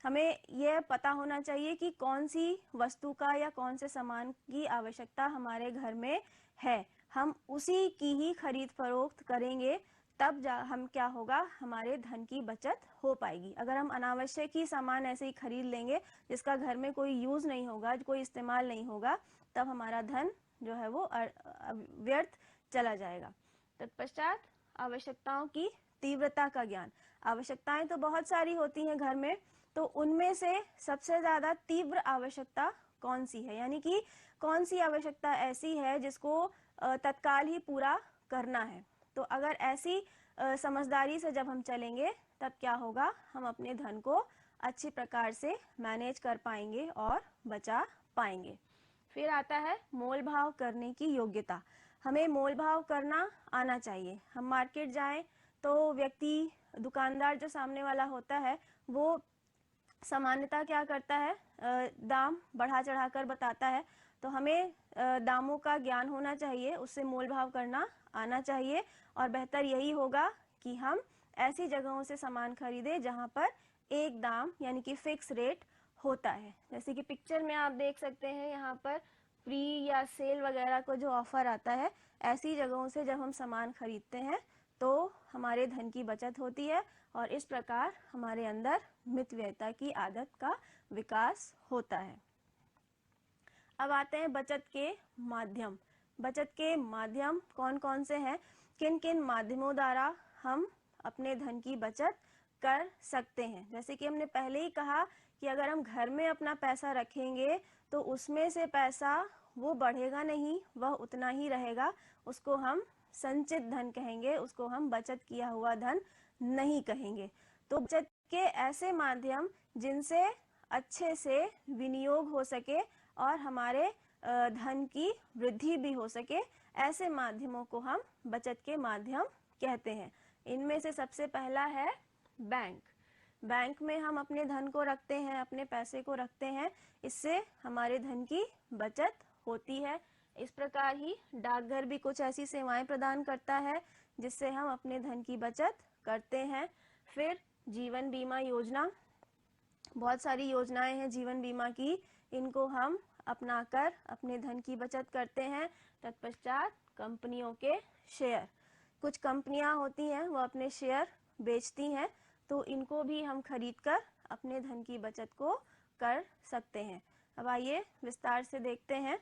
Speaker 2: हमें यह पता होना चाहिए कि कौन सी वस्तु का या कौन से सामान की आवश्यकता हमारे घर में है, हम उसी की ही खरीद फरोख्त करेंगे, तब हम क्या होगा, हमारे धन की बचत हो पाएगी। अगर हम अनावश्यक ही सामान ऐसे ही खरीद लेंगे जिसका घर में कोई यूज़ नहीं होगा, कोई इस्तेमाल नहीं होगा, तब हमारा धन जो है वो व्यर्थ चला जाएगा। तत्पश्चात आवश्यकताओं की तीव्रता का ज्ञान। आवश्यकताएं तो बहुत सारी होती हैं घर में, तो उनमें से सबसे ज्यादा तीव्र आवश्यकता कौन सी है, यानी कि कौन सी आवश्यकता ऐसी है जिसको तत्काल ही पूरा करना है। तो अगर ऐसी समझदारी से जब हम चलेंगे तब क्या होगा, हम अपने धन को अच्छी प्रकार से मैनेज कर पाएंगे और बचा पाएंगे। फिर आता है मोल भाव करने की योग्यता। हमें मोल भाव करना आना चाहिए। हम मार्केट जाएं तो व्यक्ति, दुकानदार जो सामने वाला होता है, वो सामान्यतः क्या करता है, दाम बढ़ा चढ़ा कर बताता है। तो हमें दामों का ज्ञान होना चाहिए, उससे मोल भाव करना आना चाहिए, और बेहतर यही होगा कि हम ऐसी जगहों से सामान खरीदें जहां पर एक दाम यानी कि फिक्स रेट होता है। जैसे कि पिक्चर में आप देख सकते हैं, यहाँ पर फ्री या सेल वगैरह को जो ऑफर आता है, ऐसी जगहों से जब हम सामान खरीदते हैं तो हमारे धन की बचत होती है, और इस प्रकार हमारे अंदर मितव्ययिता की आदत का विकास होता है। अब आते हैं बचत के माध्यम। बचत के माध्यम कौन कौन से हैं, किन किन माध्यमों द्वारा हम अपने धन की बचत कर सकते हैं। जैसे कि हमने पहले ही कहा कि अगर हम घर में अपना पैसा रखेंगे तो उसमें से पैसा वो बढ़ेगा नहीं, वह उतना ही रहेगा। उसको हम संचित धन कहेंगे, उसको हम बचत किया हुआ धन नहीं कहेंगे। तो बचत के ऐसे माध्यम जिनसे अच्छे से विनियोग हो सके और हमारे धन की वृद्धि भी हो सके, ऐसे माध्यमों को हम बचत के माध्यम कहते हैं। इनमें से सबसे पहला है बैंक। बैंक में हम अपने धन को रखते हैं, अपने पैसे को रखते हैं, इससे हमारे धन की बचत होती है। इस प्रकार ही डाकघर भी कुछ ऐसी सेवाएं प्रदान करता है जिससे हम अपने धन की बचत करते हैं। फिर जीवन बीमा योजना, बहुत सारी योजनाएं हैं जीवन बीमा की, इनको हम अपनाकर अपने धन की बचत करते हैं। तत्पश्चात कंपनियों के शेयर, कुछ कंपनियां होती हैं वो अपने शेयर बेचती हैं, तो इनको भी हम खरीदकर अपने धन की बचत को कर सकते हैं। अब आइए विस्तार से देखते हैं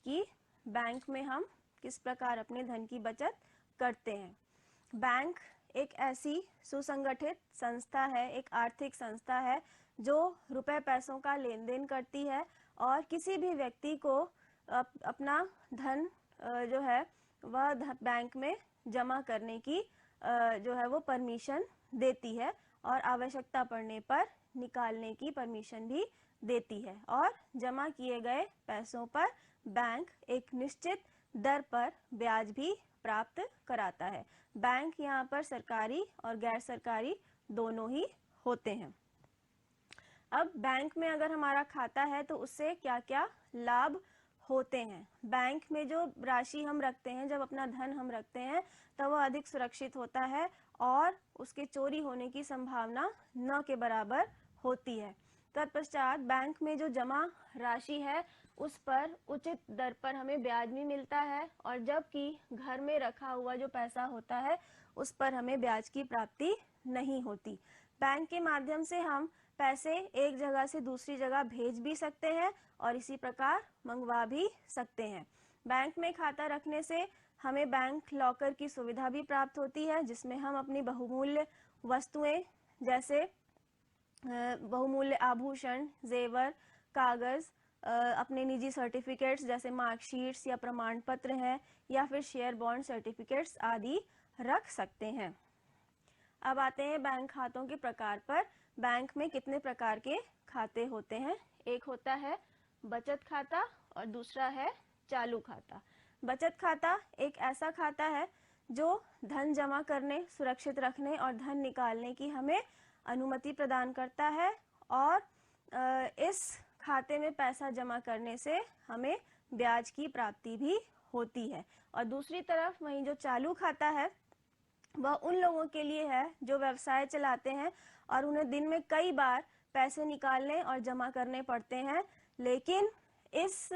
Speaker 2: कि बैंक में हम किस प्रकार अपने धन की बचत करते हैं। बैंक एक ऐसी सुसंगठित संस्था है, एक आर्थिक संस्था है जो रुपए पैसों का लेन देन करती है और किसी भी व्यक्ति को अपना धन जो है वह बैंक में जमा करने की जो है वो परमिशन देती है, और आवश्यकता पड़ने पर निकालने की परमिशन भी देती है। और जमा किए गए पैसों पर बैंक एक निश्चित दर पर ब्याज भी प्राप्त कराता है। बैंक यहाँ पर सरकारी और गैर सरकारी दोनों ही होते हैं। अब बैंक में अगर हमारा खाता है तो उससे क्या क्या लाभ होते हैं। बैंक में जो राशि हम रखते हैं, जब अपना धन हम रखते हैं, तब वह अधिक सुरक्षित होता है और उसके चोरी होने की संभावना न के बराबर होती है। तत्पश्चात बैंक में जो जमा राशि है उस पर उचित दर पर हमें ब्याज भी मिलता है, और जबकि घर में रखा हुआ जो पैसा होता है उस पर हमें ब्याज की प्राप्ति नहीं होती। बैंक के माध्यम से हम पैसे एक जगह से दूसरी जगह भेज भी सकते हैं और इसी प्रकार मंगवा भी सकते हैं। बैंक में खाता रखने से हमें बैंक लॉकर की सुविधा भी प्राप्त होती है, जिसमें हम अपनी बहुमूल्य वस्तुएं जैसे बहुमूल्य आभूषण, जेवर, कागज, अपने निजी सर्टिफिकेट्स जैसे मार्कशीट्स या प्रमाण पत्र हैं, या फिर शेयर बॉन्ड सर्टिफिकेट्स आदि रख सकते हैं। अब आते हैं बैंक खातों के प्रकार पर। बैंक में कितने प्रकार के खाते होते हैं। एक होता है बचत खाता और दूसरा है चालू खाता। बचत खाता एक ऐसा खाता है जो धन जमा करने, सुरक्षित रखने और धन निकालने की हमें अनुमति प्रदान करता है, और इस खाते में पैसा जमा करने से हमें ब्याज की प्राप्ति भी होती है। और दूसरी तरफ वहीं जो चालू खाता है वह उन लोगों के लिए है जो व्यवसाय चलाते हैं और उन्हें दिन में कई बार पैसे निकालने और जमा करने पड़ते हैं। लेकिन इस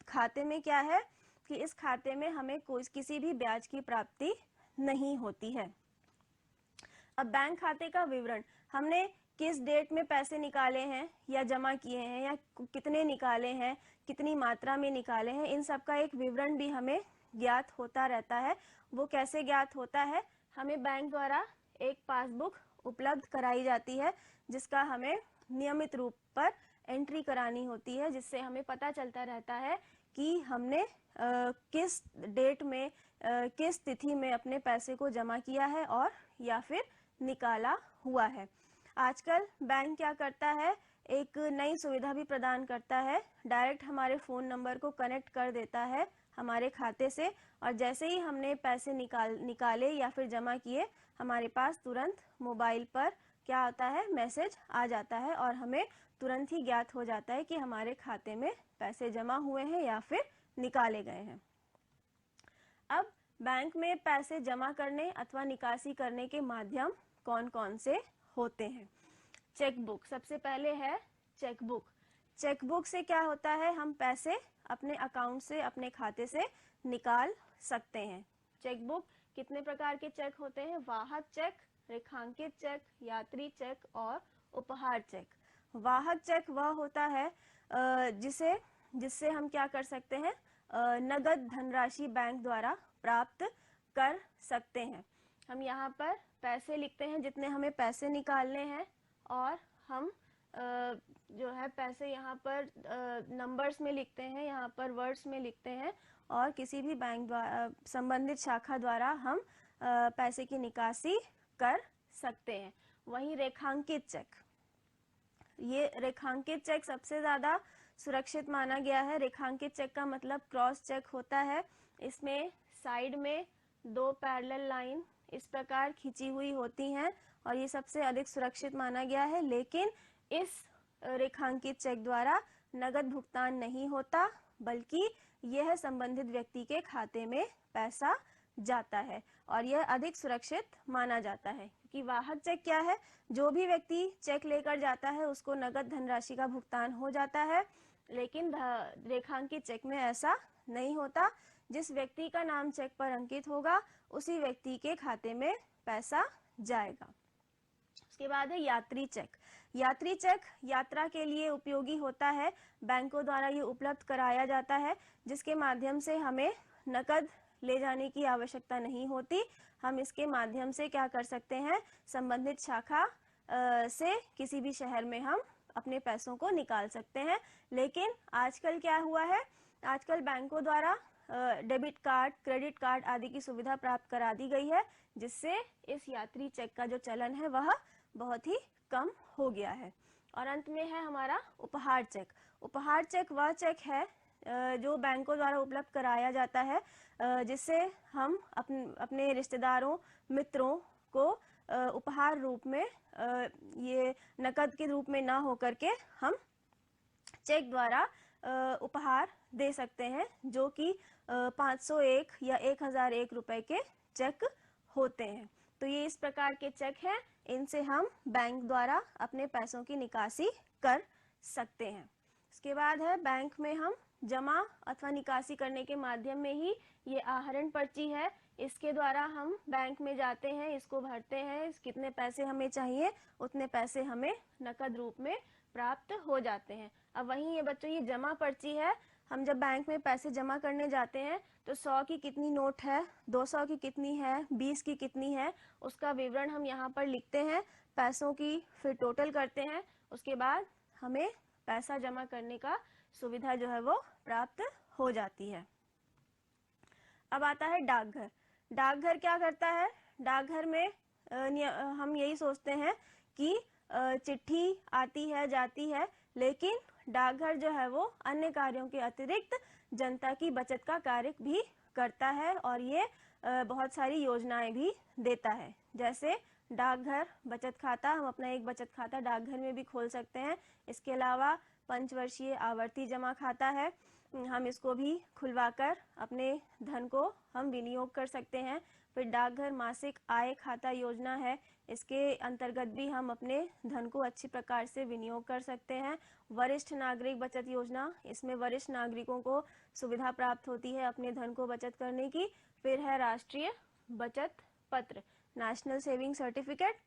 Speaker 2: खाते में क्या है कि इस खाते में हमें किसी भी ब्याज की प्राप्ति नहीं होती है। अब बैंक खाते का विवरण, हमने किस डेट में पैसे निकाले हैं या जमा किए हैं, या कितने निकाले हैं, कितनी मात्रा में निकाले हैं, इन सब का एक विवरण भी हमें ज्ञात होता रहता है। वो कैसे ज्ञात होता है, हमें बैंक द्वारा एक पासबुक उपलब्ध कराई जाती है जिसका हमें नियमित रूप पर एंट्री करानी होती है, जिससे हमें पता चलता रहता है कि हमने किस डेट में किस तिथि में अपने पैसे को जमा किया है और या फिर निकाला हुआ है। आजकल बैंक क्या करता है, एक नई सुविधा भी प्रदान करता है, डायरेक्ट हमारे फ़ोन नंबर को कनेक्ट कर देता है हमारे खाते से, और जैसे ही हमने पैसे निकाले या फिर जमा किए, हमारे पास तुरंत मोबाइल पर क्या आता है, मैसेज आ जाता है और हमें तुरंत ही ज्ञात हो जाता है कि हमारे खाते में पैसे जमा हुए हैं या फिर निकाले गए हैं। अब बैंक में पैसे जमा करने अथवा निकासी करने के माध्यम कौन कौन से होते हैं। चेकबुक, सबसे पहले है चेकबुक। चेकबुक से क्या होता है, हम पैसे अपने अकाउंट से, अपने खाते से निकाल सकते हैं। चेकबुक कितने प्रकार के चेक होते हैं, वाहक चेक, रेखांकित चेक, यात्री चेक और उपहार चेक। वाहक चेक वह होता है जिससे हम क्या कर सकते हैं, नगद धनराशि बैंक द्वारा प्राप्त कर सकते हैं। हम यहाँ पर पैसे लिखते हैं जितने हमें पैसे निकालने हैं, और हम जो है पैसे यहाँ पर नंबर्स में लिखते हैं, यहाँ पर वर्ड्स में लिखते हैं, और किसी भी बैंक द्वारा संबंधित शाखा द्वारा हम पैसे की निकासी कर सकते हैं। वहीं रेखांकित चेक, ये रेखांकित चेक सबसे ज़्यादा सुरक्षित माना गया है। रेखांकित चेक का मतलब क्रॉस चेक होता है। इसमें साइड में 2 पैरेलल लाइन इस प्रकार खींची हुई होती हैं और ये सबसे अधिक सुरक्षित माना गया है। लेकिन इस रेखांकित चेक द्वारा नगद भुगतान नहीं होता, बल्कि यह संबंधित व्यक्ति के खाते में पैसा जाता है और यह अधिक सुरक्षित माना जाता है। क्योंकि वाहक चेक क्या है, जो भी व्यक्ति चेक लेकर जाता है उसको नगद धनराशि का भुगतान हो जाता है, लेकिन रेखांकित चेक में ऐसा नहीं होता। जिस व्यक्ति का नाम चेक पर अंकित होगा उसी व्यक्ति के खाते में पैसा जाएगा। उसके बाद है यात्री चेक। यात्री चेक यात्रा के लिए उपयोगी होता है, बैंकों द्वारा ये उपलब्ध कराया जाता है, जिसके माध्यम से हमें नकद ले जाने की आवश्यकता नहीं होती। हम इसके माध्यम से क्या कर सकते हैं, संबंधित शाखा से किसी भी शहर में हम अपने पैसों को निकाल सकते हैं। लेकिन आजकल क्या हुआ है, आजकल बैंकों द्वारा डेबिट कार्ड, क्रेडिट कार्ड आदि की सुविधा प्राप्त करा दी गई है, जिससे इस यात्री चेक का जो चलन है वह बहुत ही कम हो गया है। और अंत में है हमारा उपहार चेक। उपहार चेक वह चेक है जो बैंकों द्वारा उपलब्ध कराया जाता है, जिससे हम अपने रिश्तेदारों, मित्रों को उपहार रूप में, ये नकद के रूप में ना होकर के हम चेक द्वारा उपहार दे सकते हैं, जो कि 501 या 1001 रुपए के चेक होते हैं। तो ये इस प्रकार के चेक हैं, इनसे हम बैंक द्वारा अपने पैसों की निकासी कर सकते हैं। इसके बाद है बैंक में हम जमा अथवा निकासी करने के माध्यम में ही ये आहरण पर्ची है, इसके द्वारा हम बैंक में जाते हैं, इसको भरते हैं, कितने पैसे हमें चाहिए उतने पैसे हमें नकद रूप में प्राप्त हो जाते हैं। अब वहीं ये बच्चों, ये जमा पर्ची है, हम जब बैंक में पैसे जमा करने जाते हैं तो 100 की कितनी नोट है, 200 की कितनी है, 20 की कितनी है, उसका विवरण हम यहाँ पर लिखते हैं, पैसों की फिर टोटल करते हैं, उसके बाद हमें पैसा जमा करने का सुविधा जो है वो प्राप्त हो जाती है। अब आता है डाकघर। डाकघर क्या करता है, डाकघर में हम यही सोचते हैं कि चिट्ठी आती है जाती है, लेकिन डाकघर जो है वो अन्य कार्यों के अतिरिक्त जनता की बचत का कार्य भी करता है और ये बहुत सारी योजनाएं भी देता है। जैसे डाकघर बचत खाता, हम अपना एक बचत खाता डाकघर में भी खोल सकते हैं। इसके अलावा पंचवर्षीय आवर्ती जमा खाता है, हम इसको भी खुलवाकर अपने धन को हम विनियोग कर सकते हैं। फिर डाकघर मासिक आय खाता योजना है, इसके अंतर्गत भी हम अपने धन को अच्छी प्रकार से विनियोग कर सकते हैं। वरिष्ठ नागरिक बचत योजना, इसमें वरिष्ठ नागरिकों को सुविधा प्राप्त होती है अपने धन को बचत करने की। फिर है राष्ट्रीय बचत पत्र, नेशनल सेविंग सर्टिफिकेट,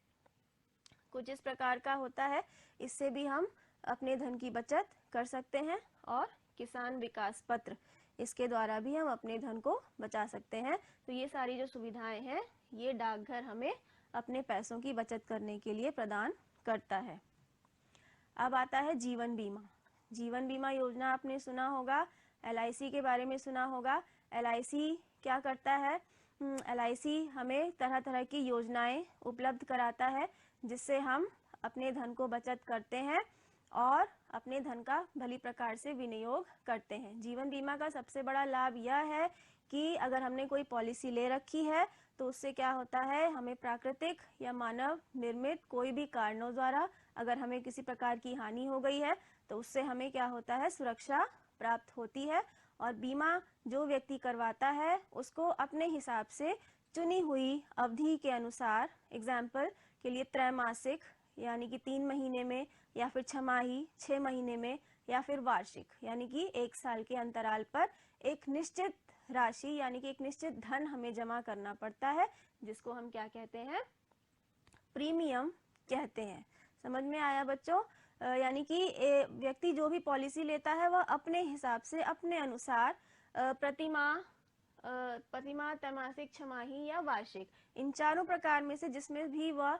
Speaker 2: कुछ इस प्रकार का होता है, इससे भी हम अपने धन की बचत कर सकते हैं। और किसान विकास पत्र, इसके द्वारा भी हम अपने धन को बचा सकते हैं। तो ये सारी जो सुविधाएं हैं ये डाकघर हमें अपने पैसों की बचत करने के लिए प्रदान करता है। अब आता है जीवन बीमा। जीवन बीमा योजना आपने सुना होगा, LIC के बारे में सुना होगा। LIC क्या करता है? LIC हमें तरह तरह की योजनाएं उपलब्ध कराता है जिससे हम अपने धन को बचत करते हैं और अपने धन का भली प्रकार से विनियोग करते हैं। जीवन बीमा का सबसे बड़ा लाभ यह है कि अगर हमने कोई पॉलिसी ले रखी है तो उससे क्या होता है, हमें प्राकृतिक या मानव निर्मित कोई भी कारणों द्वारा अगर हमें किसी प्रकार की हानि हो गई है तो उससे हमें क्या होता है, सुरक्षा प्राप्त होती है। और बीमा जो व्यक्ति करवाता है उसको अपने हिसाब से चुनी हुई अवधि के अनुसार, एग्जाम्पल के लिए त्रैमासिक यानी कि 3 महीने में, या फिर छमाही 6 महीने में, या फिर वार्षिक यानी कि 1 साल के अंतराल पर एक निश्चित राशि यानी कि एक निश्चित धन हमें जमा करना पड़ता है, जिसको हम क्या कहते हैं, प्रीमियम कहते हैं। समझ में आया बच्चों? यानी कि व्यक्ति जो भी पॉलिसी लेता है वह अपने हिसाब से अपने अनुसार प्रतिमाह, त्रैमासिक, छमाही या वार्षिक, इन चारों प्रकार में से जिसमें भी वह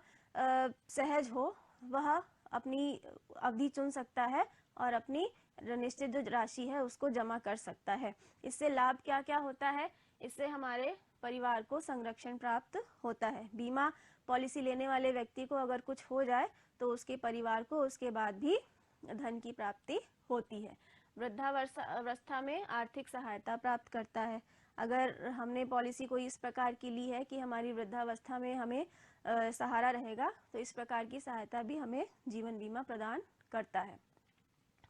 Speaker 2: सहज हो वह अपनी अवधि चुन सकता है और अपनी निश्चित जो राशि है उसको जमा कर सकता है। इससे लाभ क्या क्या होता है? इससे हमारे परिवार को संरक्षण प्राप्त होता है। बीमा पॉलिसी लेने वाले व्यक्ति को अगर कुछ हो जाए तो उसके परिवार को उसके बाद भी धन की प्राप्ति होती है। वृद्धावस्था में आर्थिक सहायता प्राप्त करता है। अगर हमने पॉलिसी कोई इस प्रकार की ली है कि हमारी वृद्धावस्था में हमें सहारा रहेगा तो इस प्रकार की सहायता भी हमें जीवन बीमा प्रदान करता है।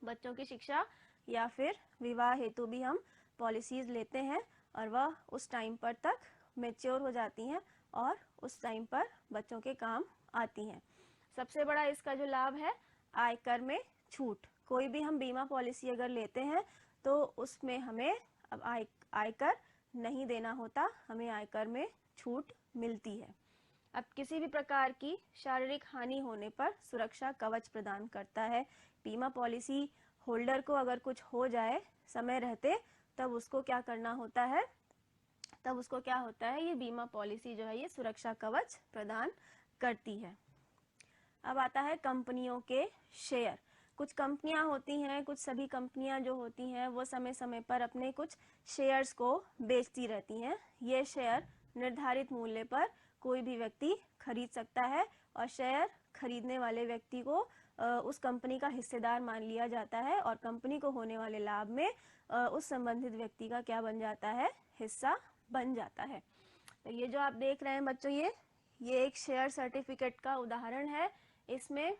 Speaker 2: बच्चों की शिक्षा या फिर विवाह हेतु भी हम पॉलिसीज लेते हैं और वह उस टाइम पर तक मैच्योर हो जाती हैं और उस टाइम पर बच्चों के काम आती हैं। सबसे बड़ा इसका जो लाभ है, आयकर में छूट। कोई भी हम बीमा पॉलिसी अगर लेते हैं तो उसमें हमें अब आयकर नहीं देना होता, हमें आयकर में छूट मिलती है। अब किसी भी प्रकार की शारीरिक हानि होने पर सुरक्षा कवच प्रदान करता है। बीमा पॉलिसी होल्डर को अगर कुछ हो जाए समय रहते तब उसको क्या करना होता है, ये बीमा पॉलिसी जो है ये सुरक्षा कवच प्रदान करती है। अब आता है कंपनियों के शेयर। कुछ कंपनियां होती हैं, कुछ सभी कंपनियां जो होती हैं वो समय समय पर अपने कुछ शेयर्स को बेचती रहती हैं। ये शेयर निर्धारित मूल्य पर कोई भी व्यक्ति खरीद सकता है और शेयर खरीदने वाले व्यक्ति को उस कंपनी का हिस्सेदार मान लिया जाता है और कंपनी को होने वाले लाभ में उस संबंधित व्यक्ति का क्या बन जाता है, हिस्सा बन जाता है। तो ये जो आप देख रहे हैं बच्चों, ये एक शेयर सर्टिफिकेट का उदाहरण है। इसमें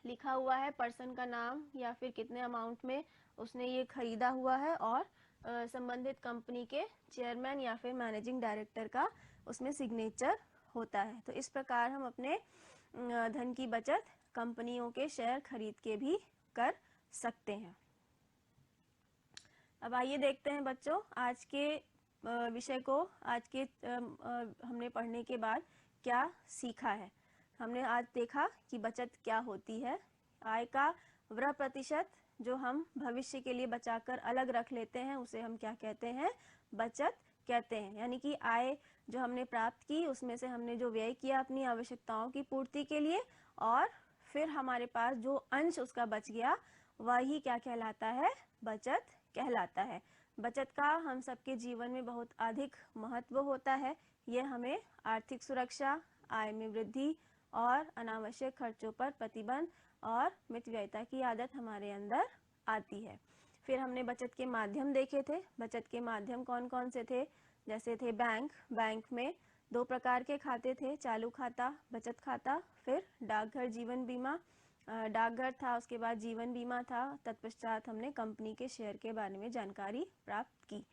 Speaker 2: लिखा हुआ है पर्सन का नाम या फिर कितने अमाउंट में उसने ये खरीदा हुआ है और संबंधित कंपनी के चेयरमैन या फिर मैनेजिंग डायरेक्टर का उसमें सिग्नेचर होता है। तो इस प्रकार हम अपने धन की बचत कंपनियों के शेयर खरीद के भी कर सकते हैं। अब आइए देखते हैं बच्चों आज के विषय को, आज के हमने पढ़ने के बाद क्या सीखा है। हमने आज देखा कि बचत क्या होती है। आय का वह प्रतिशत जो हम भविष्य के लिए बचाकर अलग रख लेते हैं उसे हम क्या कहते हैं, बचत कहते हैं। यानी कि आय जो हमने प्राप्त की उसमें से हमने जो व्यय किया अपनी आवश्यकताओं की पूर्ति के लिए और फिर हमारे पास जो अंश उसका बच गया वही क्या कहलाता है, बचत कहलाता है। बचत का हम सबके जीवन में बहुत अधिक महत्व होता है। यह हमें आर्थिक सुरक्षा, आय में वृद्धि और अनावश्यक खर्चों पर प्रतिबंध और मितव्ययिता की आदत हमारे अंदर आती है। फिर हमने बचत के माध्यम देखे थे। बचत के माध्यम कौन कौन से थे? जैसे थे बैंक में 2 प्रकार के खाते थे, चालू खाता, बचत खाता। फिर डाकघर जीवन बीमा, डाकघर था उसके बाद जीवन बीमा था, तत्पश्चात हमने कंपनी के शेयर के बारे में जानकारी प्राप्त की।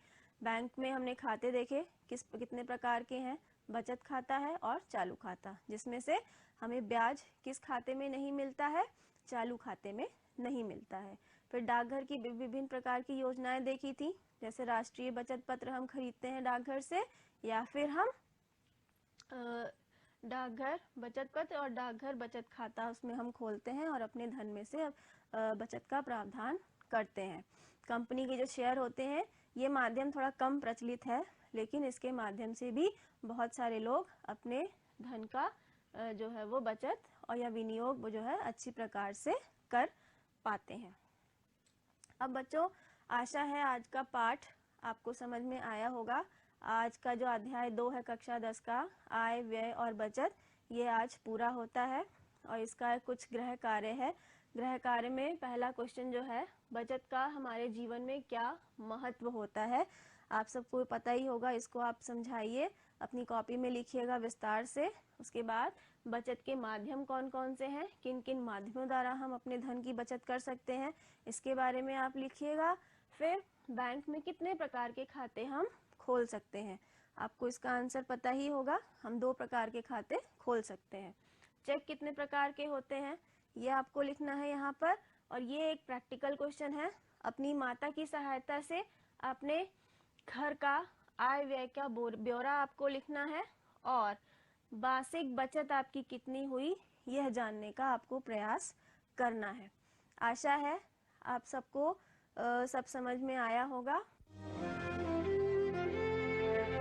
Speaker 2: बैंक में हमने खाते देखे कितने प्रकार के हैं, बचत खाता है और चालू खाता, जिसमें से हमें ब्याज किस खाते में नहीं मिलता है, चालू खाते में नहीं मिलता है। फिर डाकघर की विभिन्न प्रकार की योजनाएं देखी थी, जैसे राष्ट्रीय बचत पत्र हम खरीदते हैं डाकघर से, या फिर हम डाकघर बचत पत्र और डाकघर बचत खाता उसमें हम खोलते हैं और अपने धन में से बचत का प्रावधान करते हैं। कंपनी के जो शेयर होते हैं ये माध्यम थोड़ा कम प्रचलित है, लेकिन इसके माध्यम से भी बहुत सारे लोग अपने धन का जो है वो बचत और या विनियोग वो जो है अच्छी प्रकार से कर पाते हैं। अब बच्चों, आशा है आज का पाठ आपको समझ में आया होगा। आज का जो अध्याय 2 है कक्षा 10 का आय, व्यय और बचत, ये आज पूरा होता है और इसका कुछ गृह कार्य है। गृह कार्य में पहला क्वेश्चन जो है, बचत का हमारे जीवन में क्या महत्व होता है। आप सबको पता ही होगा, इसको आप समझाइए, अपनी कॉपी में लिखिएगा विस्तार से। उसके बाद बचत के माध्यम कौन कौन से हैं, किन किन माध्यमों द्वारा हम अपने धन की बचत कर सकते हैं, इसके बारे में आप लिखिएगा। फिर बैंक में कितने प्रकार के खाते हम खोल सकते हैं, आपको इसका आंसर पता ही होगा। हम 2 प्रकार के खाते खोल सकते हैं। चेक कितने प्रकार के होते हैं, ये आपको लिखना है यहाँ पर। और ये एक प्रैक्टिकल क्वेश्चन है। अपनी माता की सहायता से अपने घर का आय व्यय का ब्यौरा आपको लिखना है और मासिक बचत आपकी कितनी हुई यह जानने का आपको प्रयास करना है। आशा है आप सबको सब समझ में आया होगा।